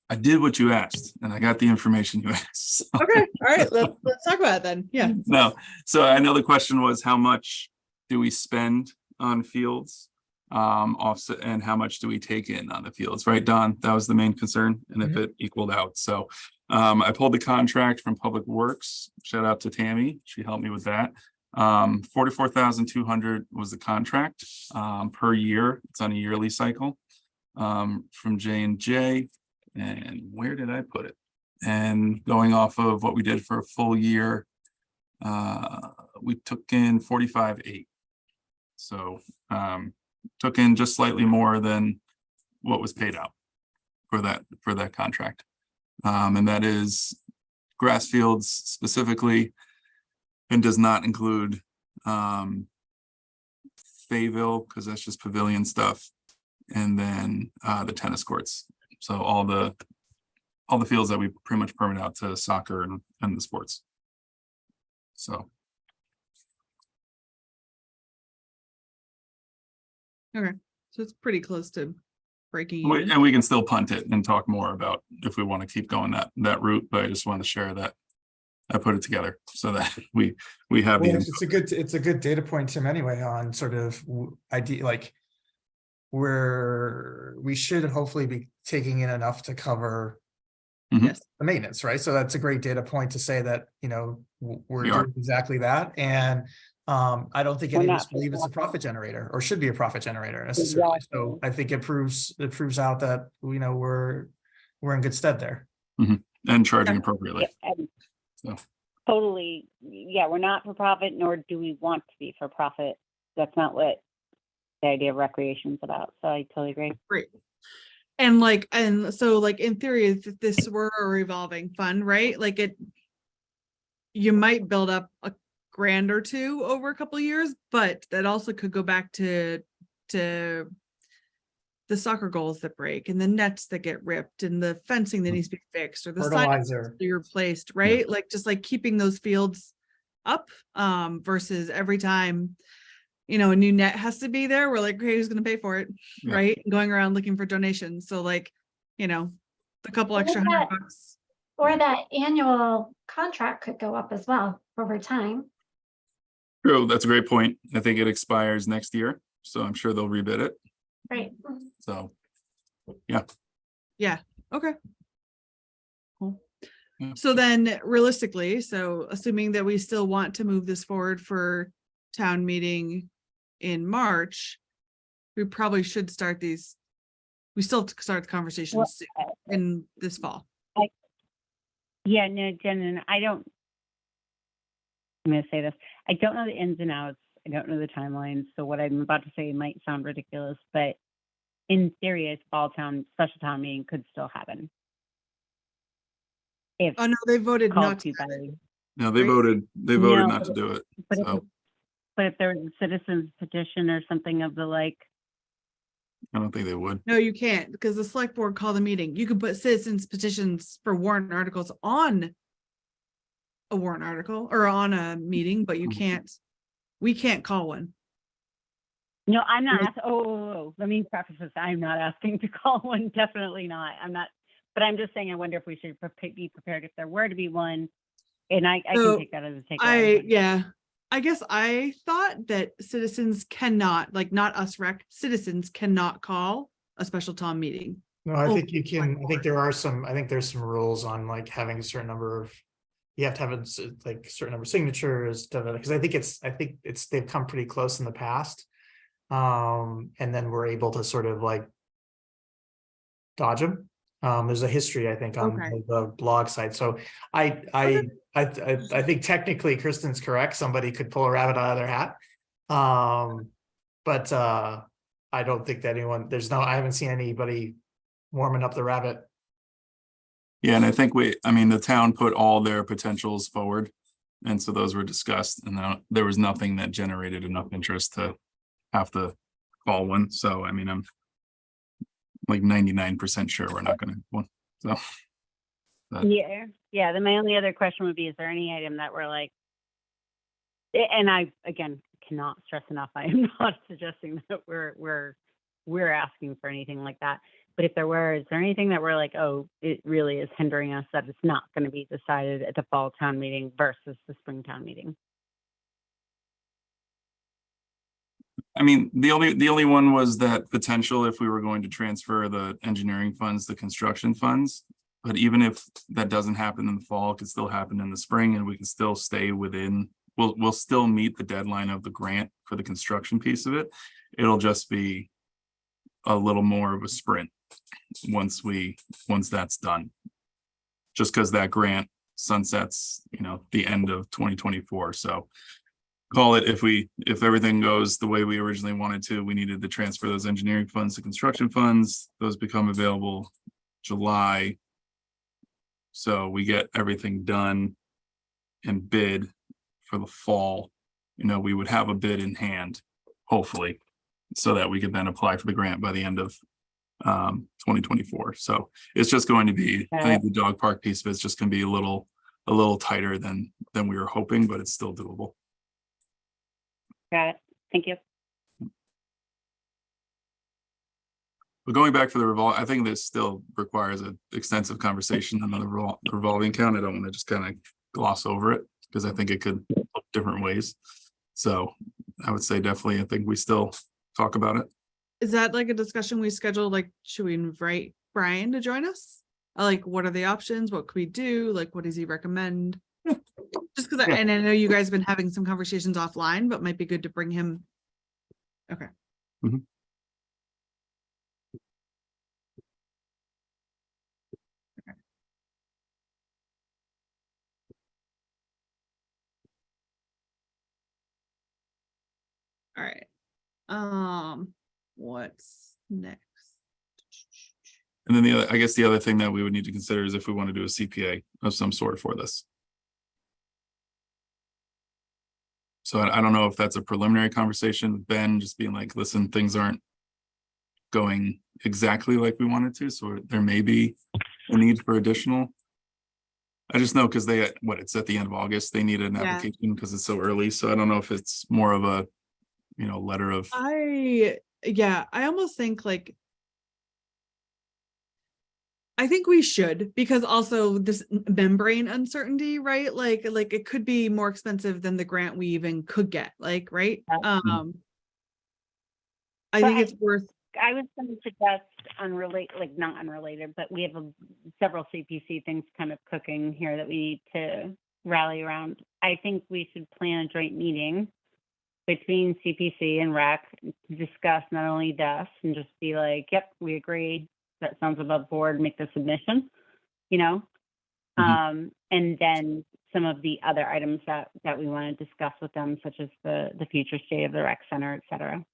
I did what you asked and I got the information you asked. So- Okay, all right, let's talk about it then. Yeah. No, so I know the question was how much do we spend on fields? Offset, and how much do we take in on the fields, right, Don? That was the main concern, and if it equaled out, so. I pulled the contract from Public Works, shout out to Tammy, she helped me with that. 44,200 was the contract, per year, it's on a yearly cycle. From J&J, and where did I put it? And going off of what we did for a full year, we took in 45,800. So, took in just slightly more than what was paid out for that contract. And that is grass fields specifically, and does not include Fayetteville, because that's just pavilion stuff, and then the tennis courts. So all the fields that we pretty much permit out to soccer and the sports. So Okay, so it's pretty close to breaking even. and we can still punt it and talk more about if we want to keep going that route, but I just want to share that I put it together so that we have Well, the it's a good data point, Tim, anyway, on sort of idea, like where we should hopefully be taking in enough to cover Yes, the maintenance, right? So that's a great data point to say that, you know, we're We are. doing exactly that. And I don't think We're any of us not. believe it's a profit generator or should be a profit generator necessarily. So Exactly. I think it proves out that, you know, we're in good stead there. and charging appropriately. Yeah, and So. Totally, yeah, we're not for profit, nor do we want to be for profit. That's not what the idea of recreation is about, so I totally agree. great. And so like in theory, if this were a revolving fund, right? Like you might build up a grand or two over a couple of years, but that also could go back to the soccer goals that break and the nets that get ripped and the fencing that needs to be fixed or the signs Fertilizer. that are replaced, right? Like just like keeping those fields up versus every time, you know, a new net has to be there. We're like, okay, who's gonna pay for it? Yeah. Right? Going around looking for donations. So like, you know, a couple Well, extra that- $100. Or that annual contract could go up as well over time. True, that's a great point. I think it expires next year, so I'm sure they'll rebid it. Right. So Okay. Cool. Yeah. So then realistically, so assuming that we still want to move this forward for town meeting in March, we probably should start these. We still have to start the conversations soon, in this fall. Yeah, no, Jen, and I'm gonna say this, I don't know the ins and outs, I don't know the timelines, so what I'm about to say might sound ridiculous, but in theory, a special town meeting could still happen. If Oh, no, they voted called not to to. by, no, they Right. voted No, not to do it. but if, So but if there was a citizen's petition or something of the like, I don't think they would. No, you can't, because the select board called a meeting. You could put citizens petitions for warrant articles on a warrant article or on a meeting, but you can't, we can't call one. no, I'm not, Right. let me preface this, I'm not asking to call one, definitely not, I'm not, but I'm just saying, I wonder if we should be prepared if there were to be one, and I So, can take that as a takeaway. Yeah, I guess I thought that citizens cannot, like not us rec, citizens cannot call a special town meeting. No, I Oh, think you can, I my think there's some rules on like having a certain number of, you have to have like a certain number of signatures, because I think they've come pretty close in the past. And then we're able to sort of like dodge them. There's a history, I think, on Okay. the blog site. So I think technically Kristen's correct. Somebody could pull a rabbit out of their hat. But I don't think that I haven't seen anybody warming up the rabbit. Yeah, and I think the town put all their potentials forward. And so those were discussed, and there was nothing that generated enough interest to have to call one. So I'm like 99% sure we're not gonna have one. So Yeah, then my only other question would be, is there any item that we're like, and I, again, cannot stress enough, I am not suggesting that we're asking for anything like that, But if there were, is there anything that we're like, oh, it really is hindering us that it's not going to be decided at the fall town meeting versus the spring town meeting? I mean, the only one was that potential if we were going to transfer the engineering funds to construction funds. But even if that doesn't happen in the fall, it could still happen in the spring and we can still stay within, we'll still meet the deadline of the grant for the construction piece of it. It'll just be a little more of a sprint once that's done. Just because that grant sunsets, the end of 2024. So call it if everything goes the way we originally wanted to, we needed to transfer those engineering funds to construction funds. Those become available July. So we get everything done and bid for the fall. We would have a bid in hand, hopefully, so that we could then apply for the grant by the end of 2024. So it's just going to be, I think the dog park piece of it's just going to be a little tighter than we were hoping, but it's still doable. Got it. Thank you. But going back for the I think this still requires an extensive conversation on the revolving account. I don't want to just kind of gloss over it because I think it could look different ways. So I would say definitely, I think we still talk about it. Is that like a discussion we scheduled? Like, should we invite Brian to join us? Like, what are the options? What could we do? Like, what does he recommend? Just because, and I know you guys have been having some conversations offline, but might be good to bring him. Okay. Mhm. Okay. All right. What's next? And then I guess the other thing that we would need to consider is if we want to do a CPA of some sort for this. So I don't know if that's a preliminary conversation with Ben, just being like, listen, things aren't going exactly like we wanted to, so there may be a need for additional. I just know because it's at the end of August, they need an Yeah. application because it's so early. So I don't know if it's more of a, letter of. I almost think like I think we should, because also this membrane uncertainty, right? Like it could be more expensive than the grant we even could get, like, right? I think it's worth. I was going to suggest not unrelated, but we have several CPC things kind of cooking here that we need to rally around. I think we should plan a joint meeting between CPC and REC to discuss not only this and just be like, yep, we agree. That sounds above board, make the submission, and then some of the other items that we want to discuss with them, such as the future state of the rec center, et cetera.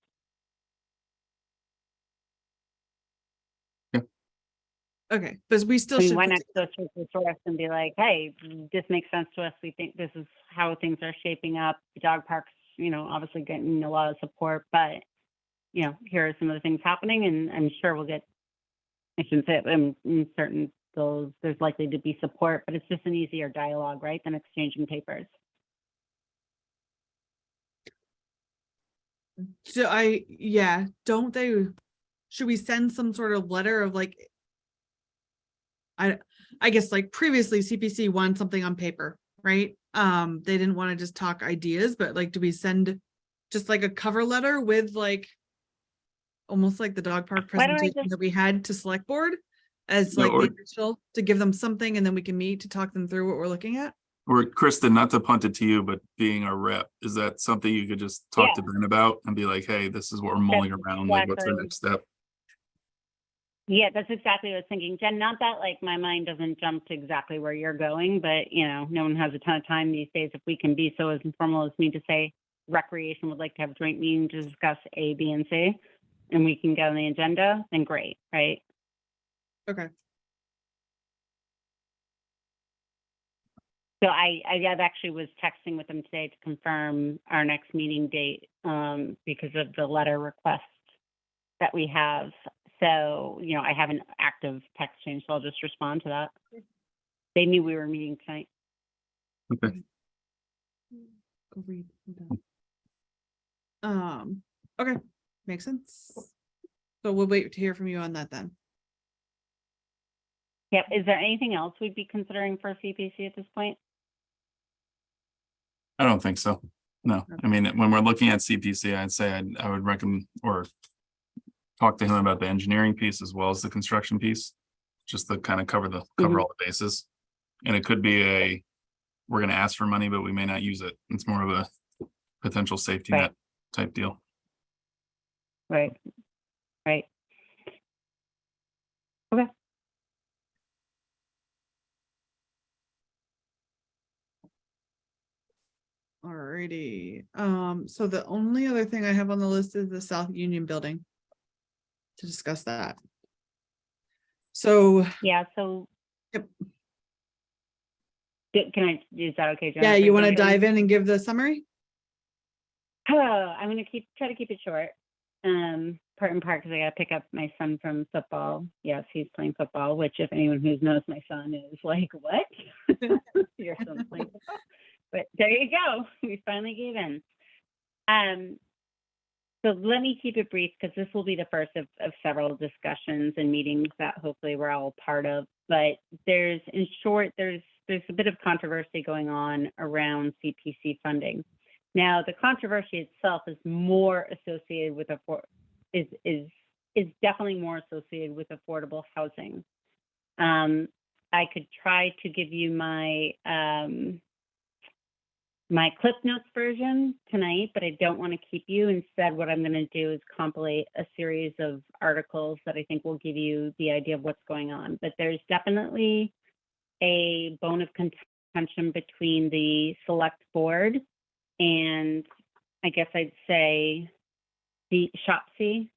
Okay, but we still I mean, should. why not go through the source and be like, hey, this makes sense to us. We think this is how things are shaping up. The dog parks, obviously getting a lot of support, but, here are some of the things happening, and I'm sure we'll get, I shouldn't say it, in certain goals, there's likely to be support, but it's just an easier dialogue, right, than exchanging papers. So don't they, should we send some sort of letter of like, I guess like previously CPC wanted something on paper, right? They didn't want to just talk ideas, but like, do we send just like a cover letter with like almost like the dog park presentation that we had to select board as like the initial, to give them something and then we can meet to talk them through what we're looking at? Or Kristen, not to punt it to you, but being a rep, is that something you could just talk to Ben about and be like, hey, this is what we're mulling around, like what's our next step? Yeah, that's exactly what I was thinking, Jen. Not that like my mind doesn't jump to exactly where you're going, but no one has a ton of time these days. If we can be so as informal as me to say recreation would like to have a joint meeting to discuss A, B, and C, and we can get on the agenda, then great, right? Okay. So I actually was texting with them today to confirm our next meeting date because of the letter request that we have. So, I have an active text change, so I'll just respond to that. They knew we were meeting tonight. Okay. Go read. Okay, makes sense. So we'll wait to hear from you on that then. Yep. Is there anything else we'd be considering for CPC at this point? I don't think so. No, I mean, when we're looking at CPC, I'd say I would recommend or talk to him about the engineering piece as well as the construction piece, just to kind of cover all the bases. And it could be we're gonna ask for money, but we may not use it. It's more of a potential safety Right. net type deal. Right. Right. Okay. Alrighty, so the only other thing I have on the list is the South Union Building. To discuss that. So, Yeah. So. Yep. Is that okay, Jen? yeah, you want to dive in and give the summary? I'm going to try to keep it short. Part and part because I got to pick up my son from football. Yes, he's playing football, which if anyone who knows my son is like, what? Your son's playing football? But there you go. We finally gave in. So let me keep it brief because this will be the first of several discussions and meetings that hopefully we're all part of. But in short, there's a bit of controversy going on around CPC funding. Now, the controversy itself is more associated with is definitely more associated with affordable housing. I could try to give you my my Cliff Notes version tonight, but I don't want to keep you. Instead, what I'm going to do is compilate a series of articles that I think will give you the idea of what's going on. But there's definitely a bone of contention between the select board and I guess I'd say the SHOPC,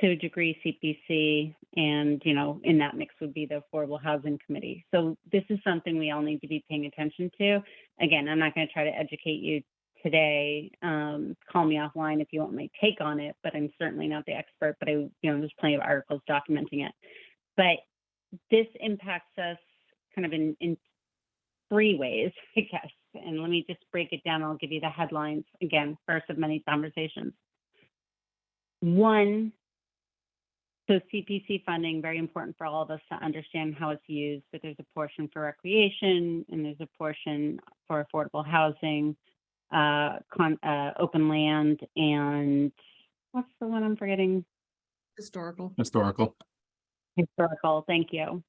to a degree CPC, and in that mix would be the Affordable Housing Committee. So this is something we all need to be paying attention to. Again, I'm not going to try to educate you today. Call me offline if you want my take on it, but I'm certainly not the expert, but there's plenty of articles documenting it. But this impacts us kind of in three ways, I guess. And let me just break it down. I'll give you the headlines again, first of many conversations. One, so CPC funding, very important for all of us to understand how it's used, but there's a portion for recreation and there's a portion for affordable housing, open land, and what's the one I'm forgetting? Historical. Historical, thank you.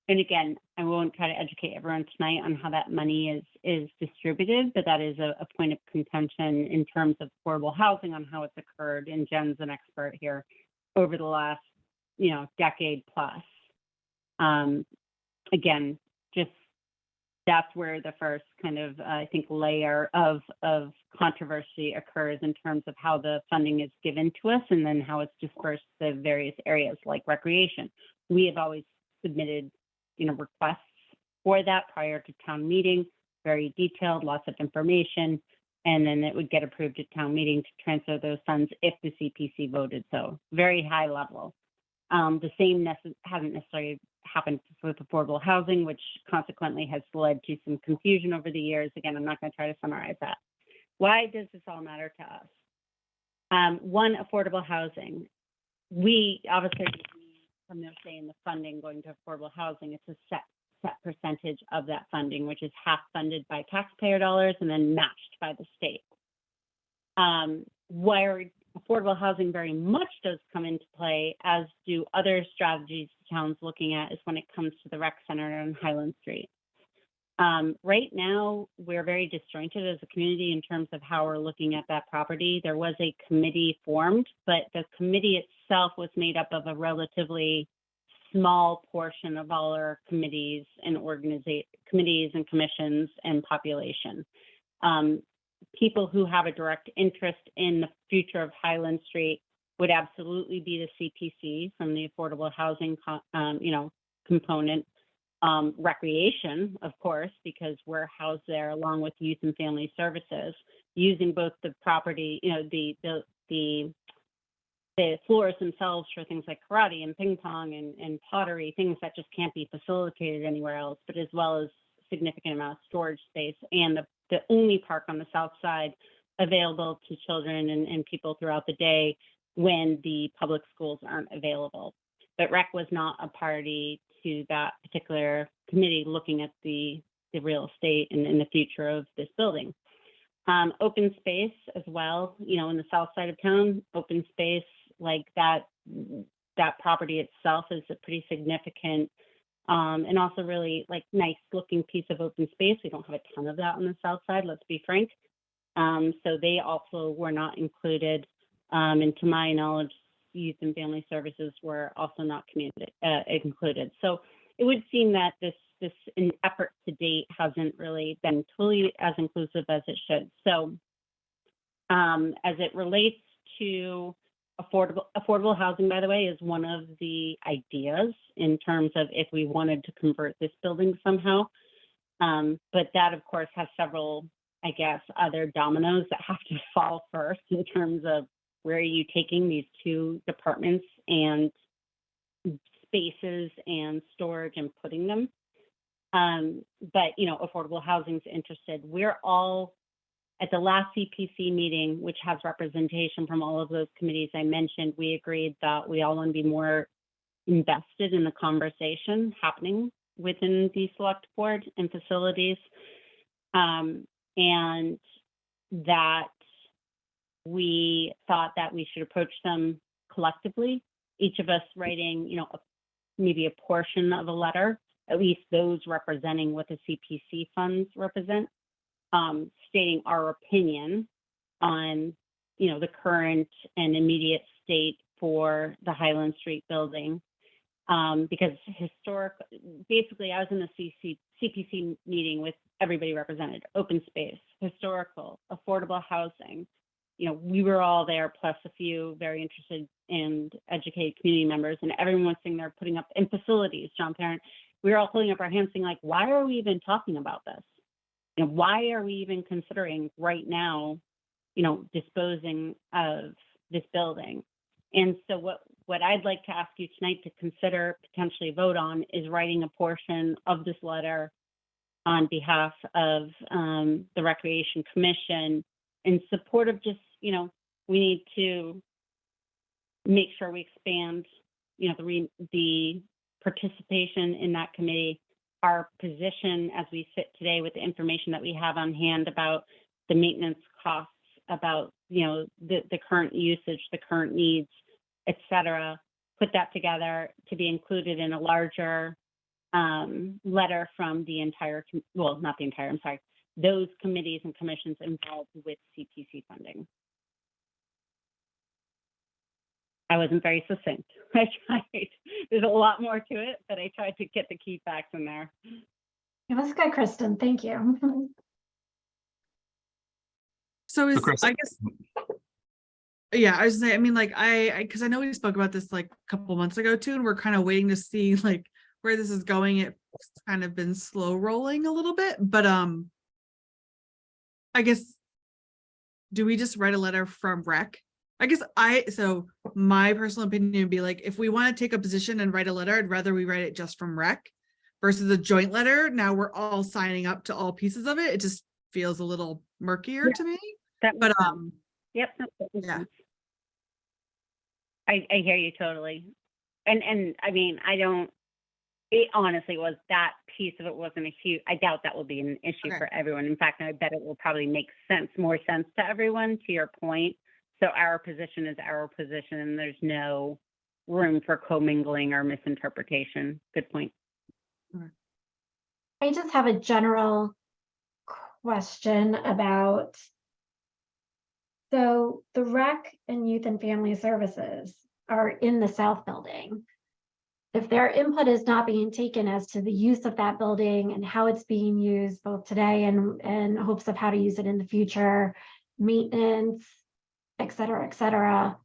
And again, I won't try to educate everyone tonight on how that money is distributed, but that is a point of contention in terms of affordable housing on how it's occurred. And Jen's an expert here over the last, decade plus. Again, just that's where the first kind of, I think, layer of controversy occurs in terms of how the funding is given to us and then how it's dispersed to various areas like recreation. We have always submitted requests for that prior to town meeting, very detailed, lots of information, and then it would get approved at town meeting to transfer those funds if the CPC voted so. Very high level. The same hasn't necessarily happened with affordable housing, which consequently has led to some confusion over the years. Again, I'm not going to try to summarize that. Why does this all matter to us? One, affordable housing. We obviously, from their saying the funding going to affordable housing, it's a set percentage of that funding, which is half funded by taxpayer dollars and then matched by the state. Where affordable housing very much does come into play, as do other strategies the town's looking at, is when it comes to the rec center on Highland Street. Right now, we're very disjointed as a community in terms of how we're looking at that property. There was a committee formed, but the committee itself was made up of a relatively small portion of all our committees and committees and commissions and population. People who have a direct interest in the future of Highland Street would absolutely be the CPC from the affordable housing, component. Recreation, of course, because we're housed there along with youth and family services, using both the property, the floors themselves for things like karate and ping pong and pottery, things that just can't be facilitated anywhere else, but as well as significant amount of storage space and the only park on the south side available to children and people throughout the day when the public schools aren't available. But rec was not a party to that particular committee looking at the real estate and the future of this building. Open space as well, you know, in the south side of town, open space like that property itself is a pretty significant and also really like nice looking piece of open space. We don't have a ton of that on the south side, let's be frank. So they also were not included. And to my knowledge, Youth and Family Services were also not included. So it would seem that this effort to date hasn't really been fully as inclusive as it should. So as it relates to affordable housing, by the way, is one of the ideas in terms of if we wanted to convert this building somehow. But that, of course, has several, I guess, other dominoes that have to fall first in terms of where are you taking these two departments and spaces and storage and putting them. But, you know, affordable housing's interested. We're all at the last CPC meeting, which has representation from all of those committees I mentioned, we agreed that we all want to be more invested in the conversation happening within the select board and facilities. And that we thought that we should approach them collectively, each of us writing, you know, maybe a portion of a letter, at least those representing what the CPC funds represent, stating our opinion on, you know, the current and immediate state for the Highland Street building. Because basically I was in the CPC meeting with everybody represented, open space, historical, affordable housing. You know, we were all there, plus a few very interested and educated community members, and everyone was sitting there putting up, in facilities, John Parent, we were all putting up our hands saying like, why are we even talking about this? You know, why are we even considering right now, you know, disposing of this building? And so what I'd like to ask you tonight to consider, potentially vote on, is writing a portion of this letter on behalf of the Recreation Commission in support of just, you know, we need to make sure we expand, you know, the participation in that committee. Our position as we sit today with the information that we have on hand about the maintenance costs, about, you know, the current usage, the current needs, et cetera, put that together to be included in a larger letter from the entire, well, not the entire, I'm sorry, those committees and commissions involved with CPC funding. I wasn't very succinct. I tried. There's a lot more to it, but I tried to get the key facts in there. It was good, Kristen. Thank you. So is, Chris- I guess, yeah, I was saying, I mean, like, because I know we spoke about this like a couple months ago too, and we're kind of waiting to see like where this is going. It's kind of been slow rolling a little bit, but I guess, do we just write a letter from rec? I guess so my personal opinion would be like, if we want to take a position and write a letter, I'd rather we write it just from rec versus a joint letter. Now we're all signing up to all pieces of it. It just feels a little murkier to me. That But makes sense. Yep. that makes yeah. sense. I hear you totally. And I mean, it honestly was, that piece of it wasn't a huge, I doubt that will be an issue Okay. for everyone. In fact, I bet it will probably make more sense to everyone, to your point. So our position is our position, and there's no room for commingling or misinterpretation. Good point. I just have a general question about, so the rec and youth and family services are in the South building. If their input is not being taken as to the use of that building and how it's being used both today and hopes of how to use it in the future, maintenance, et cetera,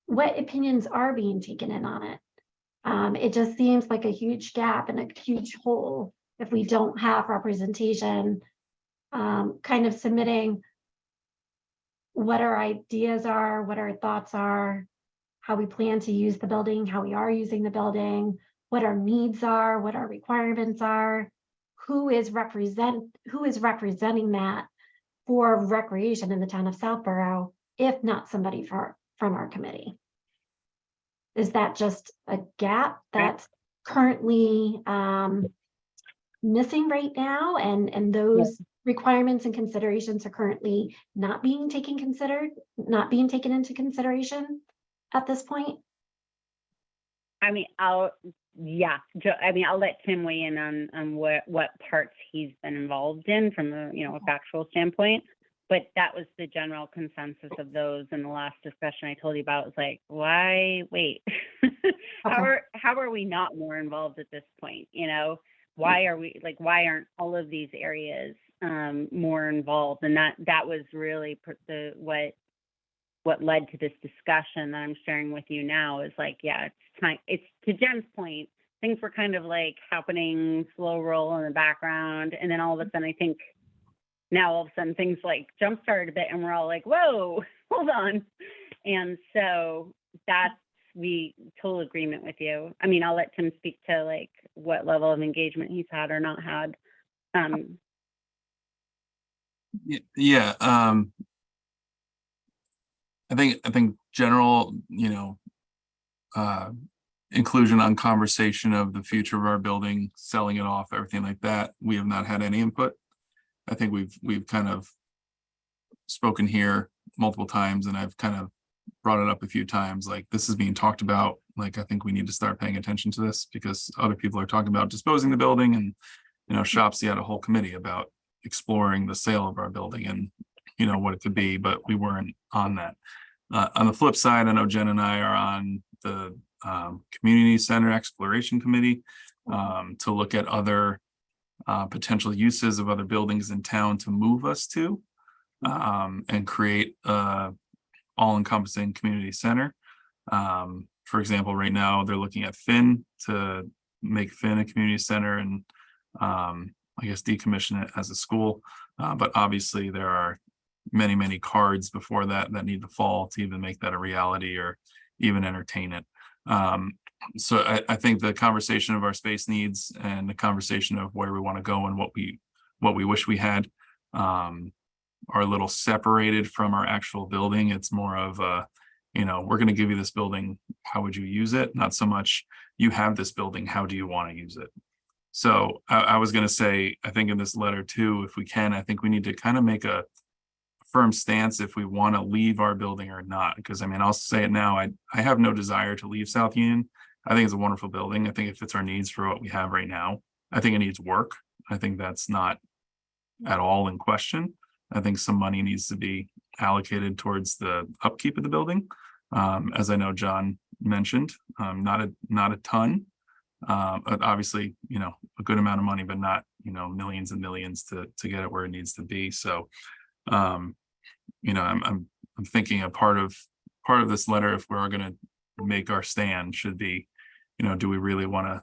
what opinions are being taken in on it? It just seems like a huge gap and a huge hole if we don't have representation, kind of submitting what our ideas are, what our thoughts are, how we plan to use the building, how we are using the building, what our needs are, what our requirements are, who is representing that for recreation in the town of Southborough, if not somebody from our committee. Is that just a gap that's currently missing right now, and those requirements and considerations are currently not being taken into consideration at this point? I mean, I'll let Tim weigh in on what parts he's been involved in from a a factual standpoint. But that was the general consensus of those in the last discussion I told you about. It was like, why wait? How are we not more involved at this point? Why aren't all of these areas more involved? And that was really what led to this discussion that I'm sharing with you now. Is like, yeah, it's time. It's to Jen's point, things were kind of like happening slow roll in the background, and then all of a sudden, I think now all of a sudden things like jump started a bit, and we're all like, whoa, hold on. And so that's total agreement with you. I mean, I'll let Tim speak to like what level of engagement he's had or not had. Yeah. I think general, inclusion on conversation of the future of our building, selling it off, everything like that. We have not had any input. I think we've kind of spoken here multiple times, and I've kind of brought it up a few times. Like, this is being talked about. Like, I think we need to start paying attention to this, because other people are talking about disposing the building, and Shopsy had a whole committee about exploring the sale of our building and what it could be, but we weren't on that. On the flip side, I know Jen and I are on the community center exploration committee to look at other potential uses of other buildings in town to move us to and create all-encompassing community center. For example, right now they're looking at Finn to make Finn a community center and I guess decommission it as a school. But obviously there are many cards before that need to fall to even make that a reality or even entertain it. So I think the conversation of our space needs and the conversation of where we want to go and what we wish we had are a little separated from our actual building. It's more of we're going to give you this building. How would you use it? Not so much you have this building. How do you want to use it? So I was going to say, I think in this letter too, if we can, I think we need to kind of make a firm stance if we want to leave our building or not. Because I mean, I'll say it now, I have no desire to leave South Union. I think it's a wonderful building. I think it fits our needs for what we have right now. I think it needs work. I think that's not at all in question. I think some money needs to be allocated towards the upkeep of the building. As I know John mentioned, not a ton. But obviously, a good amount of money, but not, millions and millions to get it where it needs to be. So I'm thinking a part of this letter, if we're going to make our stand, should be, do we really want to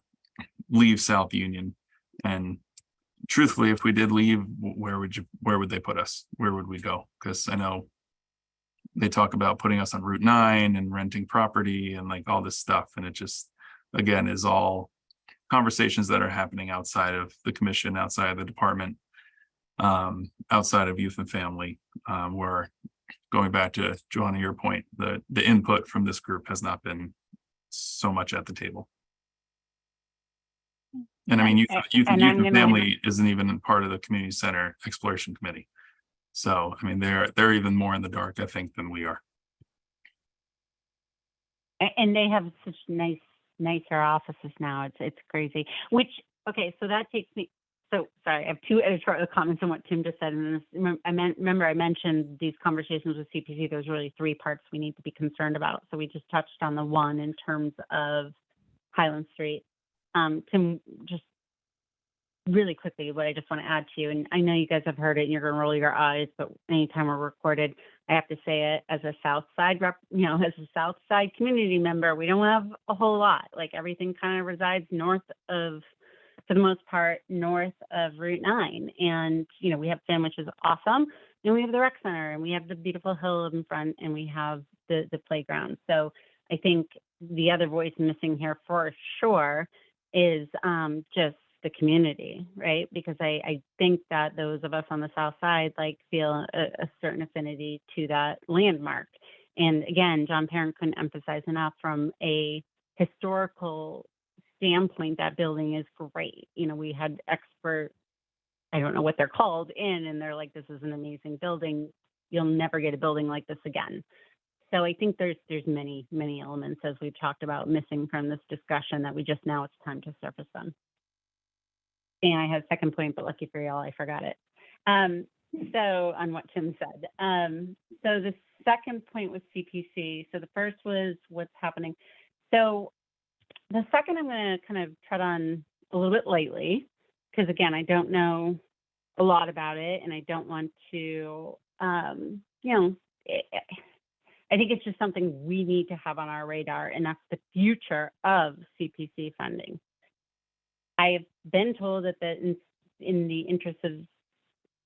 leave South Union? And truthfully, if we did leave, where would they put us? Where would we go? Because I know they talk about putting us on Route 9 and renting property and like all this stuff, and it just, again, is all conversations that are happening outside of the commission, outside of the department, outside of youth and family, where, going back to Joanna, your point, the input from this group has not been so much at the table. And I mean, youth and family isn't even part of the community center exploration committee. So I mean, they're even more in the dark, I think, than we are. And they have such nicer offices now. It's crazy. Okay, so that takes me. So sorry, I have two editorial comments on what Tim just said. And remember I mentioned these conversations with CPC. There's really three parts we need to be concerned about. So we just touched on the one in terms of Highland Street. Tim, just really quickly, what I just want to add to you, and I know you guys have heard it and you're going to roll your eyes, but anytime we're recorded, I have to say it as a South Side as a South Side community member, we don't have a whole lot. Like, everything kind of resides north of, for the most part, north of Route 9. And, we have Finn, which is awesome. And we have the rec center, and we have the beautiful hill in front, and we have the playground. So I think the other voice missing here for sure is just the community, right? Because I think that those of us on the South Side feel a certain affinity to that landmark. And again, John Parent couldn't emphasize enough from a historical standpoint, that building is great. You know, we had expert, I don't know what they're called in, and they're like, this is an amazing building. You'll never get a building like this again. So I think there's many, many elements, as we've talked about, missing from this discussion that we just now it's time to surface them. And I had a second point, but lucky for y'all, I forgot it. So on what Tim said. So the second point was CPC. So the first was what's happening. So the second I'm going to kind of tread on a little bit lightly, because again, I don't know a lot about it, and I don't want to, you know, I think it's just something we need to have on our radar, and that's the future of CPC funding. I have been told that in the interest of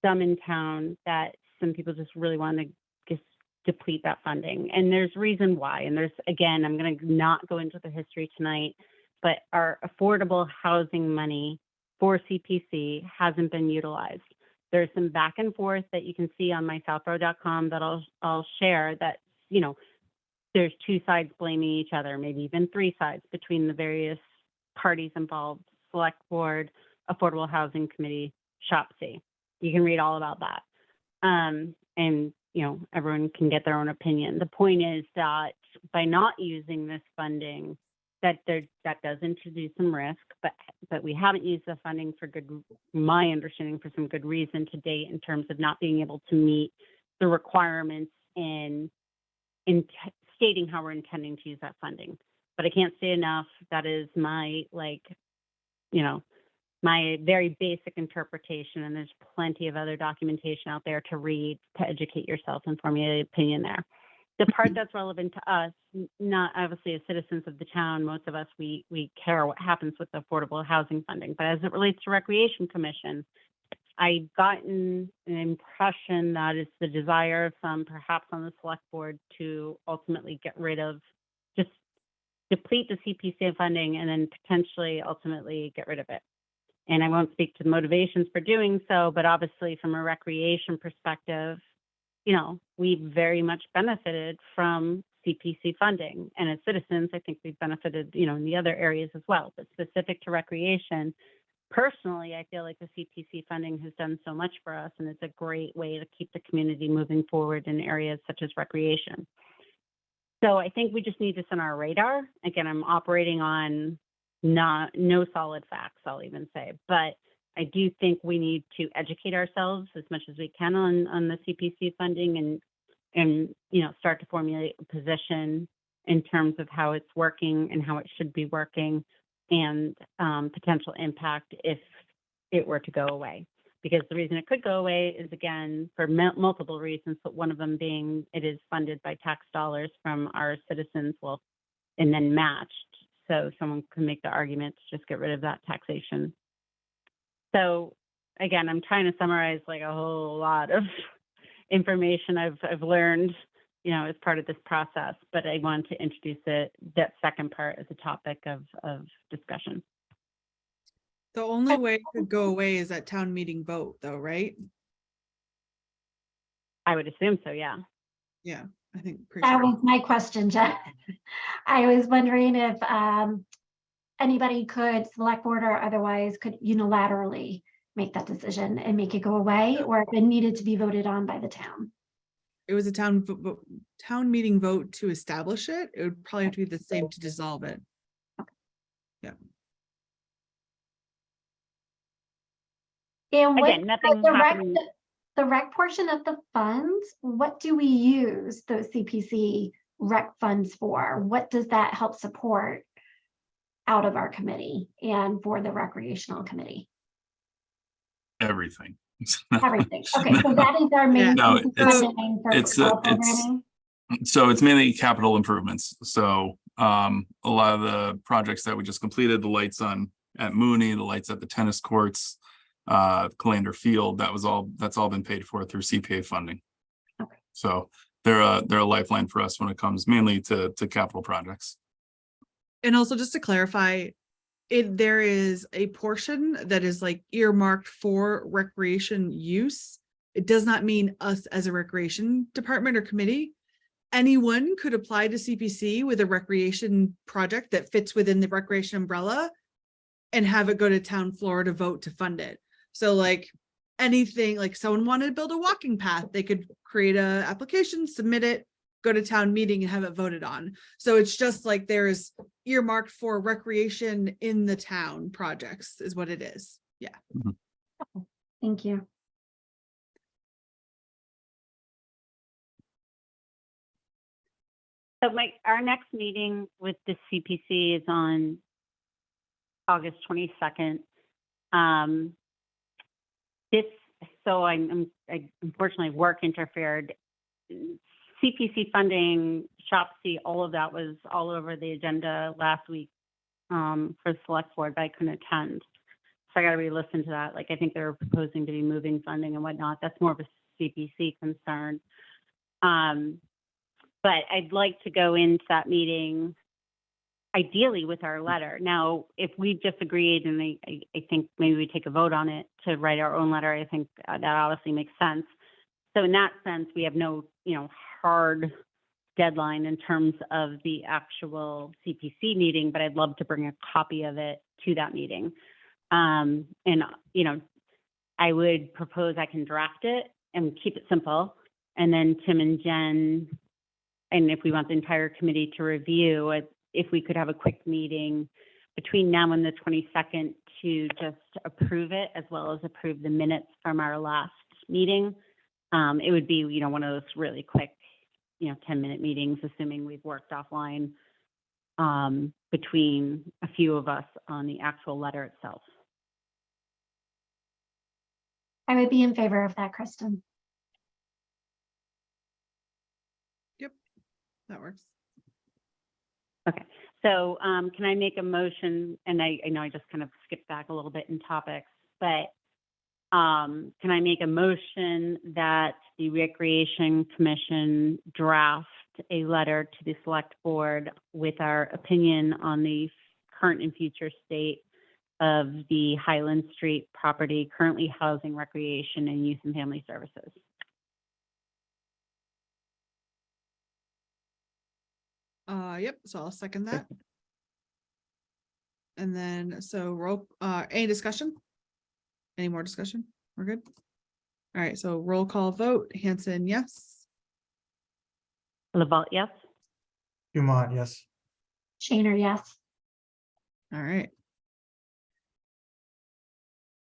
some in town, that some people just really want to just deplete that funding. And there's reason why. And there's, again, I'm going to not go into the history tonight, but our affordable housing money for CPC hasn't been utilized. There's some back and forth that you can see on mysouthborough.com that I'll share, that, you know, there's two sides blaming each other, maybe even three sides between the various parties involved: Select Board, Affordable Housing Committee, SHOP-C. You can read all about that. And, you know, everyone can get their own opinion. The point is that by not using this funding, that does introduce some risk, but we haven't used the funding for good, my understanding, for some good reason to date, in terms of not being able to meet the requirements in stating how we're intending to use that funding. But I can't say enough. That is my, like, you know, my very basic interpretation, and there's plenty of other documentation out there to read, to educate yourself and formulate an opinion there. The part that's relevant to us, not obviously as citizens of the town, most of us, we care what happens with the affordable housing funding, but as it relates to Recreation Commission, I've gotten an impression that it's the desire of some, perhaps on the Select Board, to ultimately get rid of, just deplete the CPC funding and then potentially ultimately get rid of it. And I won't speak to the motivations for doing so, but obviously from a recreation perspective, you know, we very much benefited from CPC funding. And as citizens, I think we've benefited, you know, in the other areas as well. But specific to recreation, personally, I feel like the CPC funding has done so much for us, and it's a great way to keep the community moving forward in areas such as recreation. So I think we just need this on our radar. Again, I'm operating on no solid facts, I'll even say, but I do think we need to educate ourselves as much as we can on the CPC funding, and you know, start to formulate a position in terms of how it's working and how it should be working, and potential impact if it were to go away. Because the reason it could go away is, again, for multiple reasons, but one of them being it is funded by tax dollars from our citizens, well, and then matched. So someone can make the argument to just get rid of that taxation. So again, I'm trying to summarize like a whole lot of information I've learned, you know, as part of this process, but I want to introduce that second part as a topic of discussion. The only way it could go away is that town meeting vote, though, right? I would assume so, yeah. Yeah, I think. That was my question, Jen. I was wondering if anybody could, Select Board or otherwise, could unilaterally make that decision and make it go away, or if it needed to be voted on by the town. It was a town meeting vote to establish it. It would probably have to be the same to dissolve it. Yeah. And what, Again, nothing happening. the rec portion of the funds, what do we use those CPC rec funds for? What does that help support out of our committee and for the recreational committee? Everything. Everything. Okay, so that is our main. No, funding for fall programming? So it's mainly capital improvements. So a lot of the projects that we just completed, the lights at Mooney, the lights at the tennis courts, Calander Field, that's all been paid for through CPA funding. Okay. So they're a lifeline for us when it comes mainly to capital projects. And also, just to clarify, there is a portion that is like earmarked for recreation use. It does not mean us as a recreation department or committee. anyone could apply to CPC with a recreation project that fits within the recreation umbrella and have it go to town floor to vote to fund it. So like anything, like someone wanted to build a walking path, they could create a application, submit it, go to town meeting and have it voted on. So it's just like there's earmarked for recreation in the town projects is what it is. Yeah. Thank you. So our next meeting with the CPC is on August 22nd. I unfortunately work interfered. CPC funding, SHOP-C, all of that was all over the agenda last week for the select board, but I couldn't attend. So I got to re-listen to that. Like, I think they're proposing to be moving funding and whatnot. That's more of a CPC concern. But I'd like to go into that meeting ideally with our letter. Now, if we disagreed and I think maybe we take a vote on it to write our own letter, I think that obviously makes sense. So in that sense, we have no, hard deadline in terms of the actual CPC meeting, but I'd love to bring a copy of it to that meeting. And, I would propose I can draft it and keep it simple. And then Tim and Jen, and if we want the entire committee to review it, if we could have a quick meeting between now and the 22nd to just approve it, as well as approve the minutes from our last meeting. It would be, one of those really quick, 10-minute meetings, assuming we've worked offline between a few of us on the actual letter itself. I would be in favor of that, Kristen. That works. Okay, so can I make a motion? And I know I just kind of skipped back a little bit in topics, but can I make a motion that the Recreation Commission draft a letter to the Select Board with our opinion on the current and future state of the Highland Street property currently housing recreation and youth and family services? Yep, so I'll second that. And then, so any discussion? Any more discussion? We're good? All right, so roll call vote. Hanson, yes. LeVault, yes? Dumont, yes. Shaner, yes. All right.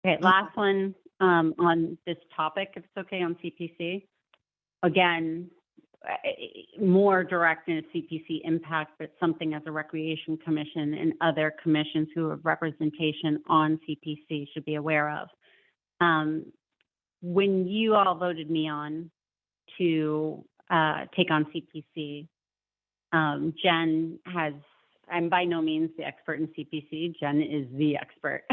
Okay, last one on this topic, if it's okay, on CPC. Again, more direct in a CPC impact, but something as a Recreation Commission and other commissions who have representation on CPC should be aware of. When you all voted me on to take on CPC, Jen I'm by no means the expert in CPC. Jen is the expert.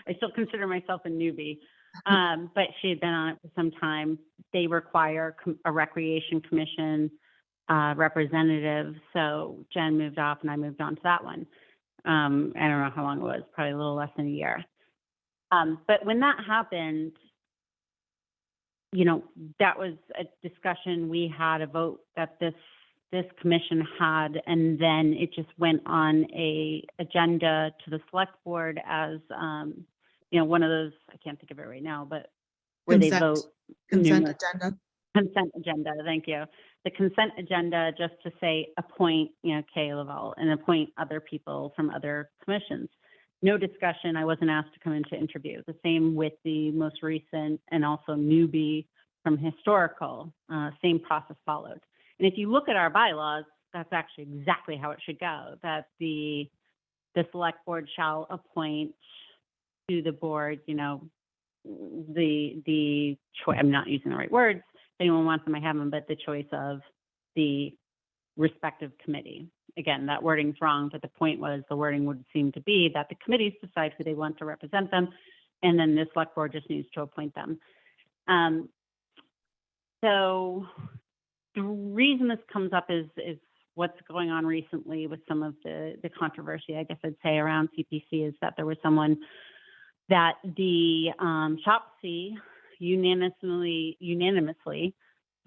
I still consider myself a newbie. But she had been on it for some time. They require a Recreation Commission representative. So Jen moved off and I moved on to that one. I don't know how long it was, probably a little less than a year. But when that happened, that was a discussion we had, a vote that this commission had, and then it just went on a agenda to the Select Board as one of those, I can't think of it right now, but where they vote. Consent agenda. Consent agenda, thank you. The consent agenda, just to say appoint, Kay LeVault, and appoint other people from other commissions. No discussion. I wasn't asked to come in to interview. The same with the most recent and also newbie from historical. Same process followed. And if you look at our bylaws, that's actually exactly how it should go. That the Select Board shall appoint to the board, the choice. I'm not using the right words. If anyone wants them, I have them. But the choice of the respective committee. Again, that wording's wrong, but the point was the wording would seem to be that the committees decide who they want to represent them, and then the Select Board just needs to appoint them. So the reason this comes up is what's going on recently with some of the controversy, I guess I'd say, around CPC, is that there was someone that the SHOP-C unanimously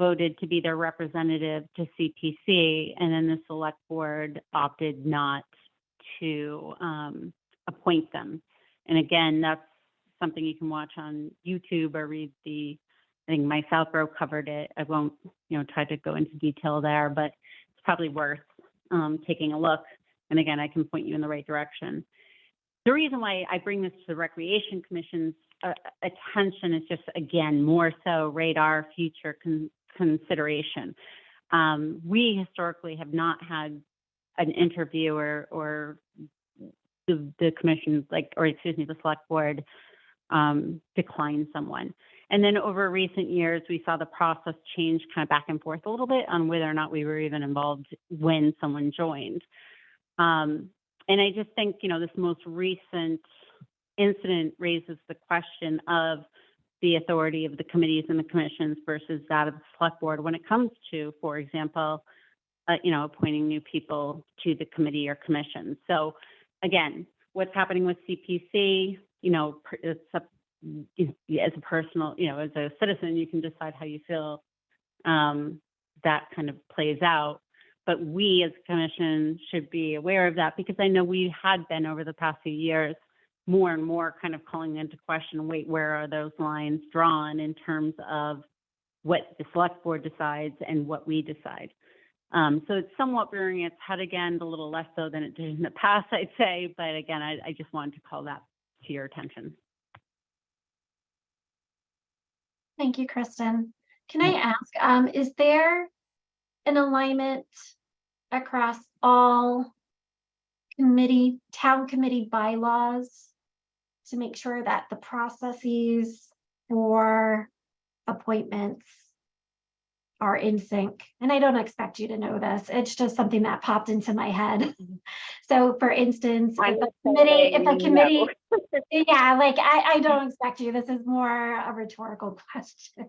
voted to be their representative to CPC, and then the select board opted not to appoint them. And again, that's something you can watch on YouTube or read I think My Southborough covered it. I won't, try to go into detail there, but it's probably worth taking a look. And again, I can point you in the right direction. The reason why I bring this to the Recreation Commission's attention is just, again, more so radar future consideration. We historically have not had an interview or the commission, the select board decline someone. And then over recent years, we saw the process change kind of back and forth a little bit on whether or not we were even involved when someone joined. And I just think, this most recent incident raises the question of the authority of the committees and the commissions versus that of the select board when it comes to, for example, appointing new people to the committee or commission. So again, what's happening with CPC, it's up, as a personal, as a citizen, you can decide how you feel that kind of plays out. But we as a commission should be aware of that, because I know we had been over the past few years more and more kind of calling into question, wait, where are those lines drawn in terms of what the select board decides and what we decide. So it's somewhat rearing its head again, a little less so than it did in the past, I'd say. But again, I just wanted to call that to your attention. Thank you, Kristen. Can I ask, is there an alignment across all town committee bylaws to make sure that the processes for appointments are in sync? And I don't expect you to know this. It's just something that popped into my head. So for instance, if a committee, yeah, I don't expect you. This is more a rhetorical question.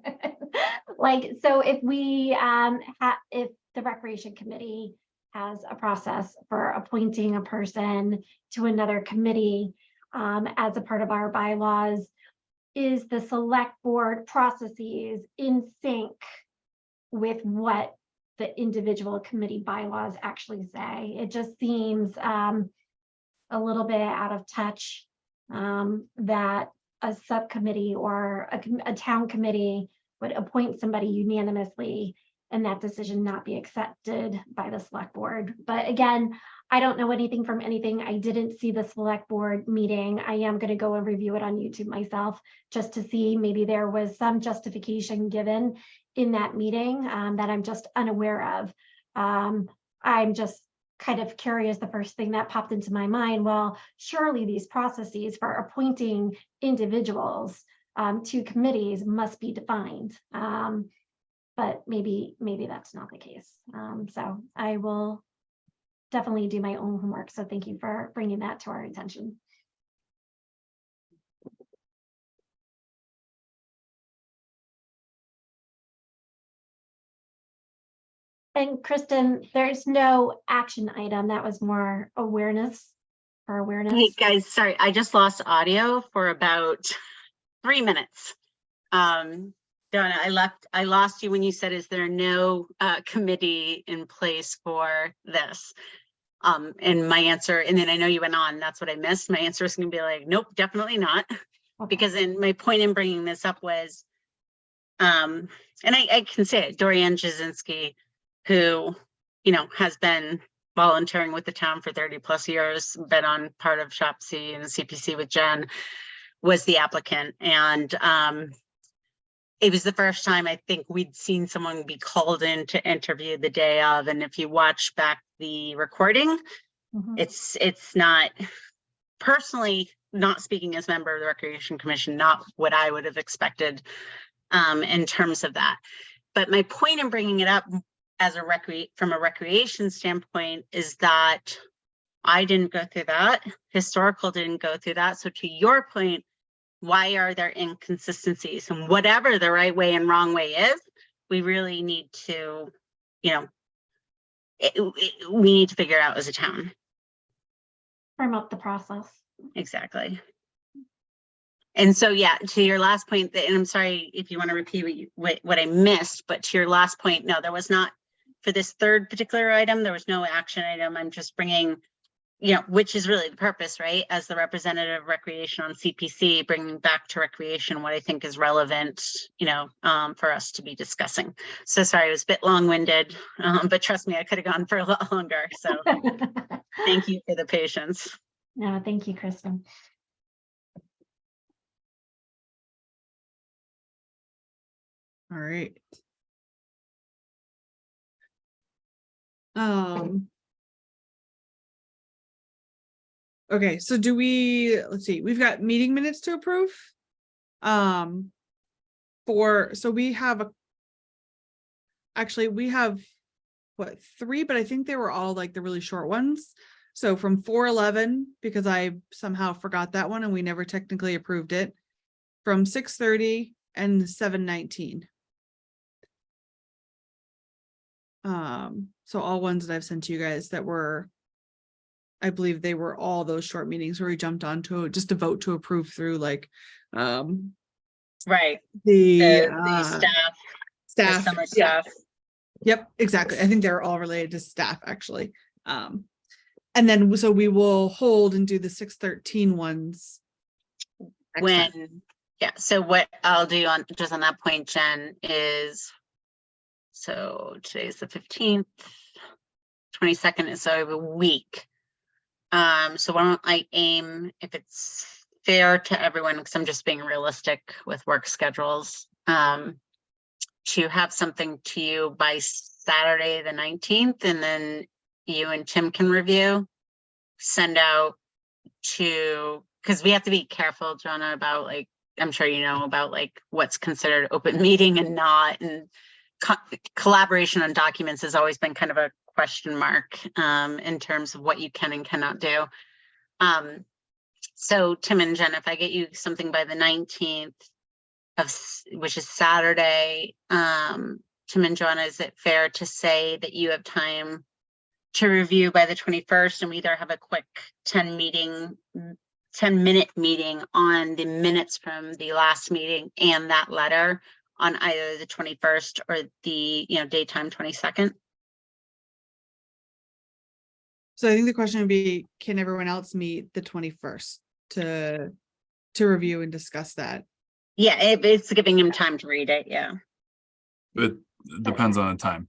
So if we if the Recreation Committee has a process for appointing a person to another committee as a part of our bylaws, is the select board processes in sync with what the individual committee bylaws actually say? It just seems a little bit out of touch that a subcommittee or a town committee would appoint somebody unanimously and that decision not be accepted by the select board. But again, I don't know anything from anything. I didn't see the select board meeting. I am going to go and review it on YouTube myself just to see maybe there was some justification given in that meeting that I'm just unaware of. I'm just kind of curious. The first thing that popped into my mind, well, surely these processes for appointing individuals to committees must be defined. But maybe that's not the case. So I will definitely do my own homework. So thank you for bringing that to our attention. And Kristen, there's no action item. That was more awareness for awareness. Hey guys, sorry, I just lost audio for about 3 minutes. Donna, I lost you when you said, is there no committee in place for this? And my answer, and then I know you went on, that's what I missed. My answer is gonna be like, nope, definitely not. Okay. Because then my point in bringing this up was, and I can say it, Dorianne Jasinski, who, has been volunteering with the town for 30+ years, been on part of SHOP-C and CPC with Jen, was the applicant. And it was the first time I think we'd seen someone be called in to interview the day of. And if you watch back the recording, it's not, personally, not speaking as a member of the Recreation Commission, not what I would have expected in terms of that. But my point in bringing it up as from a recreation standpoint is that I didn't go through that. Historical didn't go through that. So to your point, why are there inconsistencies? And whatever the right way and wrong way is, we really need to, we need to figure out as a town. Firm up the process. Exactly. And so, yeah, to your last point, and I'm sorry if you want to repeat what I missed, but to your last point, no, there was not, for this third particular item, there was no action item. I'm just bringing, which is really the purpose, right? As the representative of recreation on CPC, bringing back to recreation what I think is relevant, for us to be discussing. So sorry, it was a bit long-winded, but trust me, I could have gone for a lot longer. So thank you for the patience. No, thank you, Kristen. All right. Okay, so let's see, we've got meeting minutes to approve. So we have actually, we have what, 3, but I think they were all like the really short ones. So from 4:11, because I somehow forgot that one and we never technically approved it, from 6:30 and 7:19. So all ones that I've sent to you guys that were, I believe they were all those short meetings where we jumped on to just a vote to approve through like, Right. the Staff, the summer yeah. staff. Yep, exactly. I think they're all related to staff actually. And then, so we will hold and do the 6:13 ones. next time. So what I'll do on that point, Jen, is, so today's the 15th, 22nd is so a week. So why don't I aim, if it's fair to everyone, because I'm just being realistic with work schedules, to have something to you by Saturday the 19th, and then you and Tim can review, send out to, because we have to be careful, Joanna, about like, I'm sure you know about like what's considered open meeting and not, and collaboration on documents has always been kind of a question mark in terms of what you can and cannot do. So Tim and Jen, if I get you something by the 19th, which is Saturday, Tim and Joanna, is it fair to say that you have time to review by the 21st, and we either have a quick 10-minute meeting on the minutes from the last meeting and that letter on either the 21st or the daytime 22nd? So I think the question would be, can everyone else meet the 21st to review and discuss that? Yeah, it's giving him time to read it. Yeah. It depends on the time.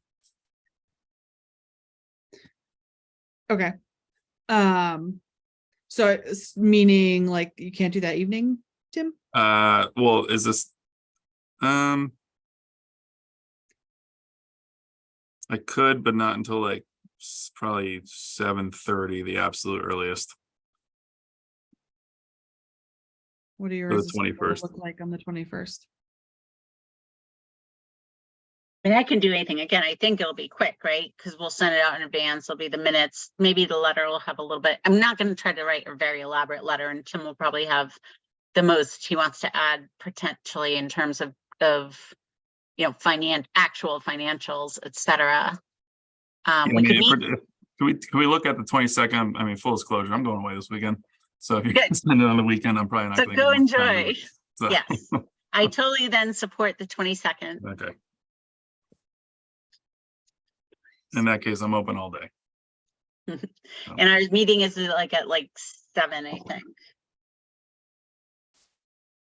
Okay. So it's meaning like you can't do that evening, Tim? Well, is this, I could, but not until like probably 7:30, the absolute earliest. What are For yours the 21st. look like on the 21st? And I can do anything. Again, I think it'll be quick, right? Because we'll send it out in advance. It'll be the minutes. Maybe the letter will have a little bit. I'm not going to try to write a very elaborate letter, and Tim will probably have the most he wants to add potentially in terms of actual financials, etc. We could meet. Can we look at the 22nd? I mean, full disclosure, I'm going away this weekend. So if you can spend it on the weekend, I'm probably not. So gonna go get much time to enjoy. read. So, Yes, I totally then support the 22nd. Okay. In that case, I'm open all day. And our meeting is like at 7, I think.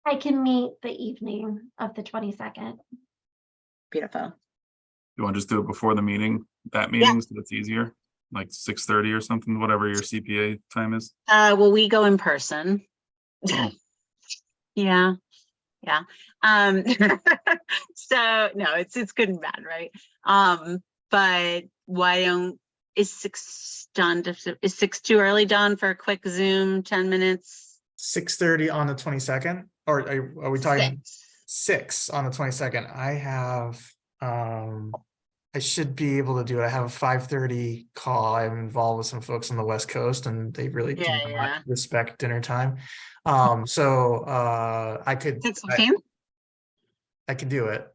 I can meet the evening of the 22nd. Beautiful. You want to just do it before the meeting, that meeting, so it's easier, like 6:30 or something, whatever your CPA time is. Well, we go in person. Oh. Yeah. So no, it's good and bad, right? But why don't, is 6 done? Is 6 too early, Don, for a quick Zoom, 10 minutes? 6:30 on the 22nd, or are we talking 6. 6 on the 22nd? I have, I should be able to do it. I have a 5:30 call. I'm involved with some folks on the West Coast, and they really do Yeah. not respect dinner time. So I could 6:15? I could do it.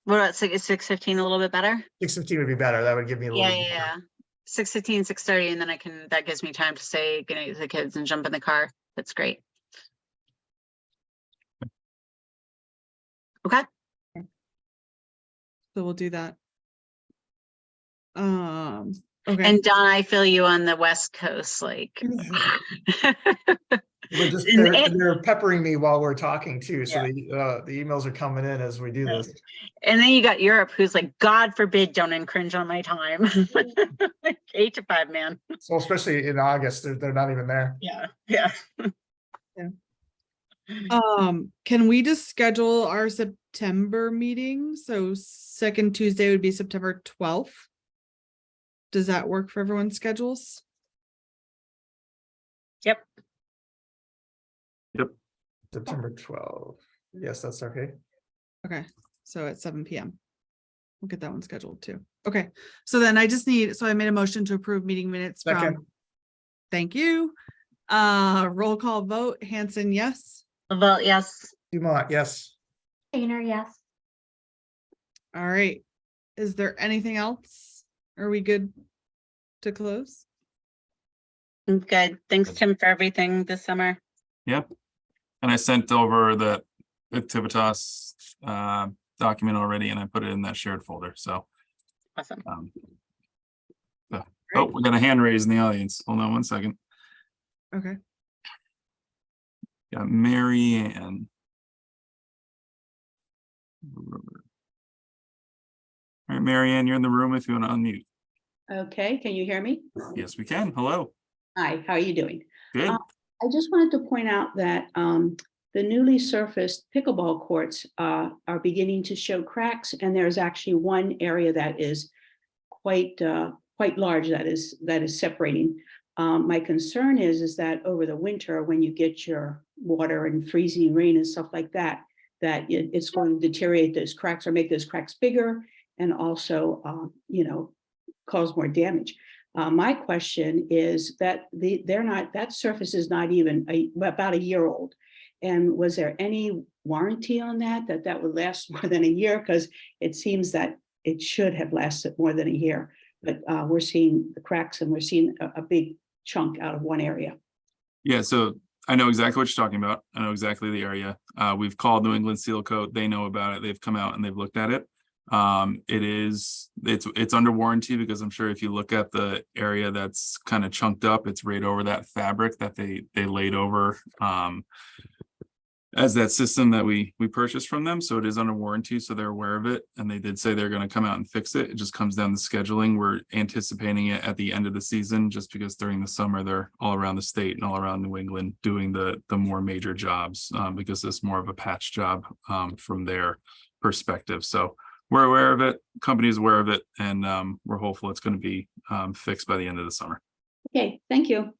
What about 6:15? A little bit better? 6:15 would be better. That would give me a little bit. Yeah. 6:15, 6:30, and then that gives me time to say goodnight to the kids and jump in the car. That's great. Okay. So we'll do that. Okay, And Don, I feel you on the West Coast, like. We're just, And they're peppering me while we're talking too, so Yeah. the emails are coming in as we do Yeah. this. And then you got Europe, who's like, God forbid, don't infringe on my time. 8 to 5, man. So especially in August, they're not even there. Yeah, yeah. can we just schedule our September meeting? So second Tuesday would be September 12th. Does that work for everyone's schedules? Yep. September 12th. Yes, that's okay. Okay, so at 7 PM. We'll get that one scheduled too. Okay, so then I just need, so I made a motion to approve meeting minutes Second. from. Thank you. Roll call vote, Hanson, yes. Well, yes. Dumont, yes. Shaner, yes. All right. Is there anything else? Are we good to close? I'm good. Thanks, Tim, for everything this summer. Yep. And I sent over the Activitas document already, and I put it in that shared folder, so. Awesome. Oh, we got a hand raised in the audience. Hold on one second. Okay. Got Mary Ann. All right, Mary Ann, you're in the room if you want to unmute. Okay, can you hear me? Yes, we can. Hello. Hi, how are you doing? Good. I just wanted to point out that the newly surfaced pickleball courts are beginning to show cracks, and there's actually one area that is quite large that is separating. My concern is that over the winter, when you get your water and freezing rain and stuff like that, it's going to deteriorate those cracks or make those cracks bigger, and also cause more damage. My question is that that surface is not even about a year old. And was there any warranty on that would last more than a year? Because it seems that it should have lasted more than a year, but we're seeing the cracks and we're seeing a big chunk out of one area. Yeah, so I know exactly what you're talking about. I know exactly the area. We've called New England Seal Coat. They know about it. They've come out and they've looked at it. It's under warranty because I'm sure if you look at the area that's kind of chunked up, it's right over that fabric that they laid over as that system that we purchased from them. So it is under warranty, so they're aware of it, and they did say they're going to come out and fix it. It just comes down to scheduling. We're anticipating it at the end of the season, just because during the summer they're all around the state and all around New England doing the more major jobs, because it's more of a patch job from their perspective. So we're aware of it, company's aware of it, and we're hopeful it's going to be fixed by the end of the summer. Okay, thank you.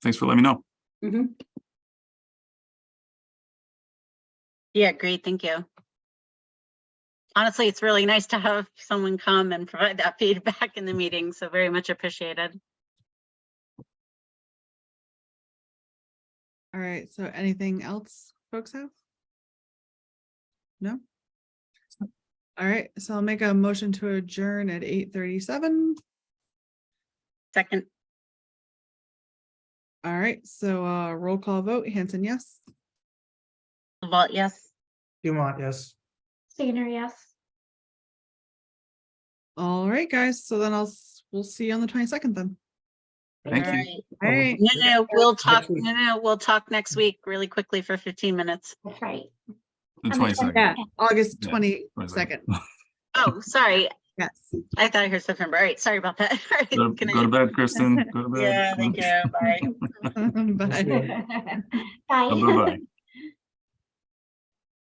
Thanks for letting me know. Mhm. Yeah, great. Thank you. Honestly, it's really nice to have someone come and provide that feedback in the meeting. So very much appreciated. All right, so anything else folks have? No? All right, so I'll make a motion to adjourn at 8:37. Second, All right, so roll call vote, Hanson, yes. Vault, yes. Dumont, yes. Shaner, yes. All right, guys, so then we'll see you on the 22nd then. Thank All you. right. All right, No, we'll talk. Next week. No, we'll talk next week really quickly for 15 minutes. That's right. The On the 22nd. yeah, August Yeah, 22nd, Oh, sorry. yes. I thought I heard September. All right. Sorry about that. All right, Go good go to night. bed, Kristen. Go to bed. Yeah, thank you. Bye. Bye. Bye. Bye-bye.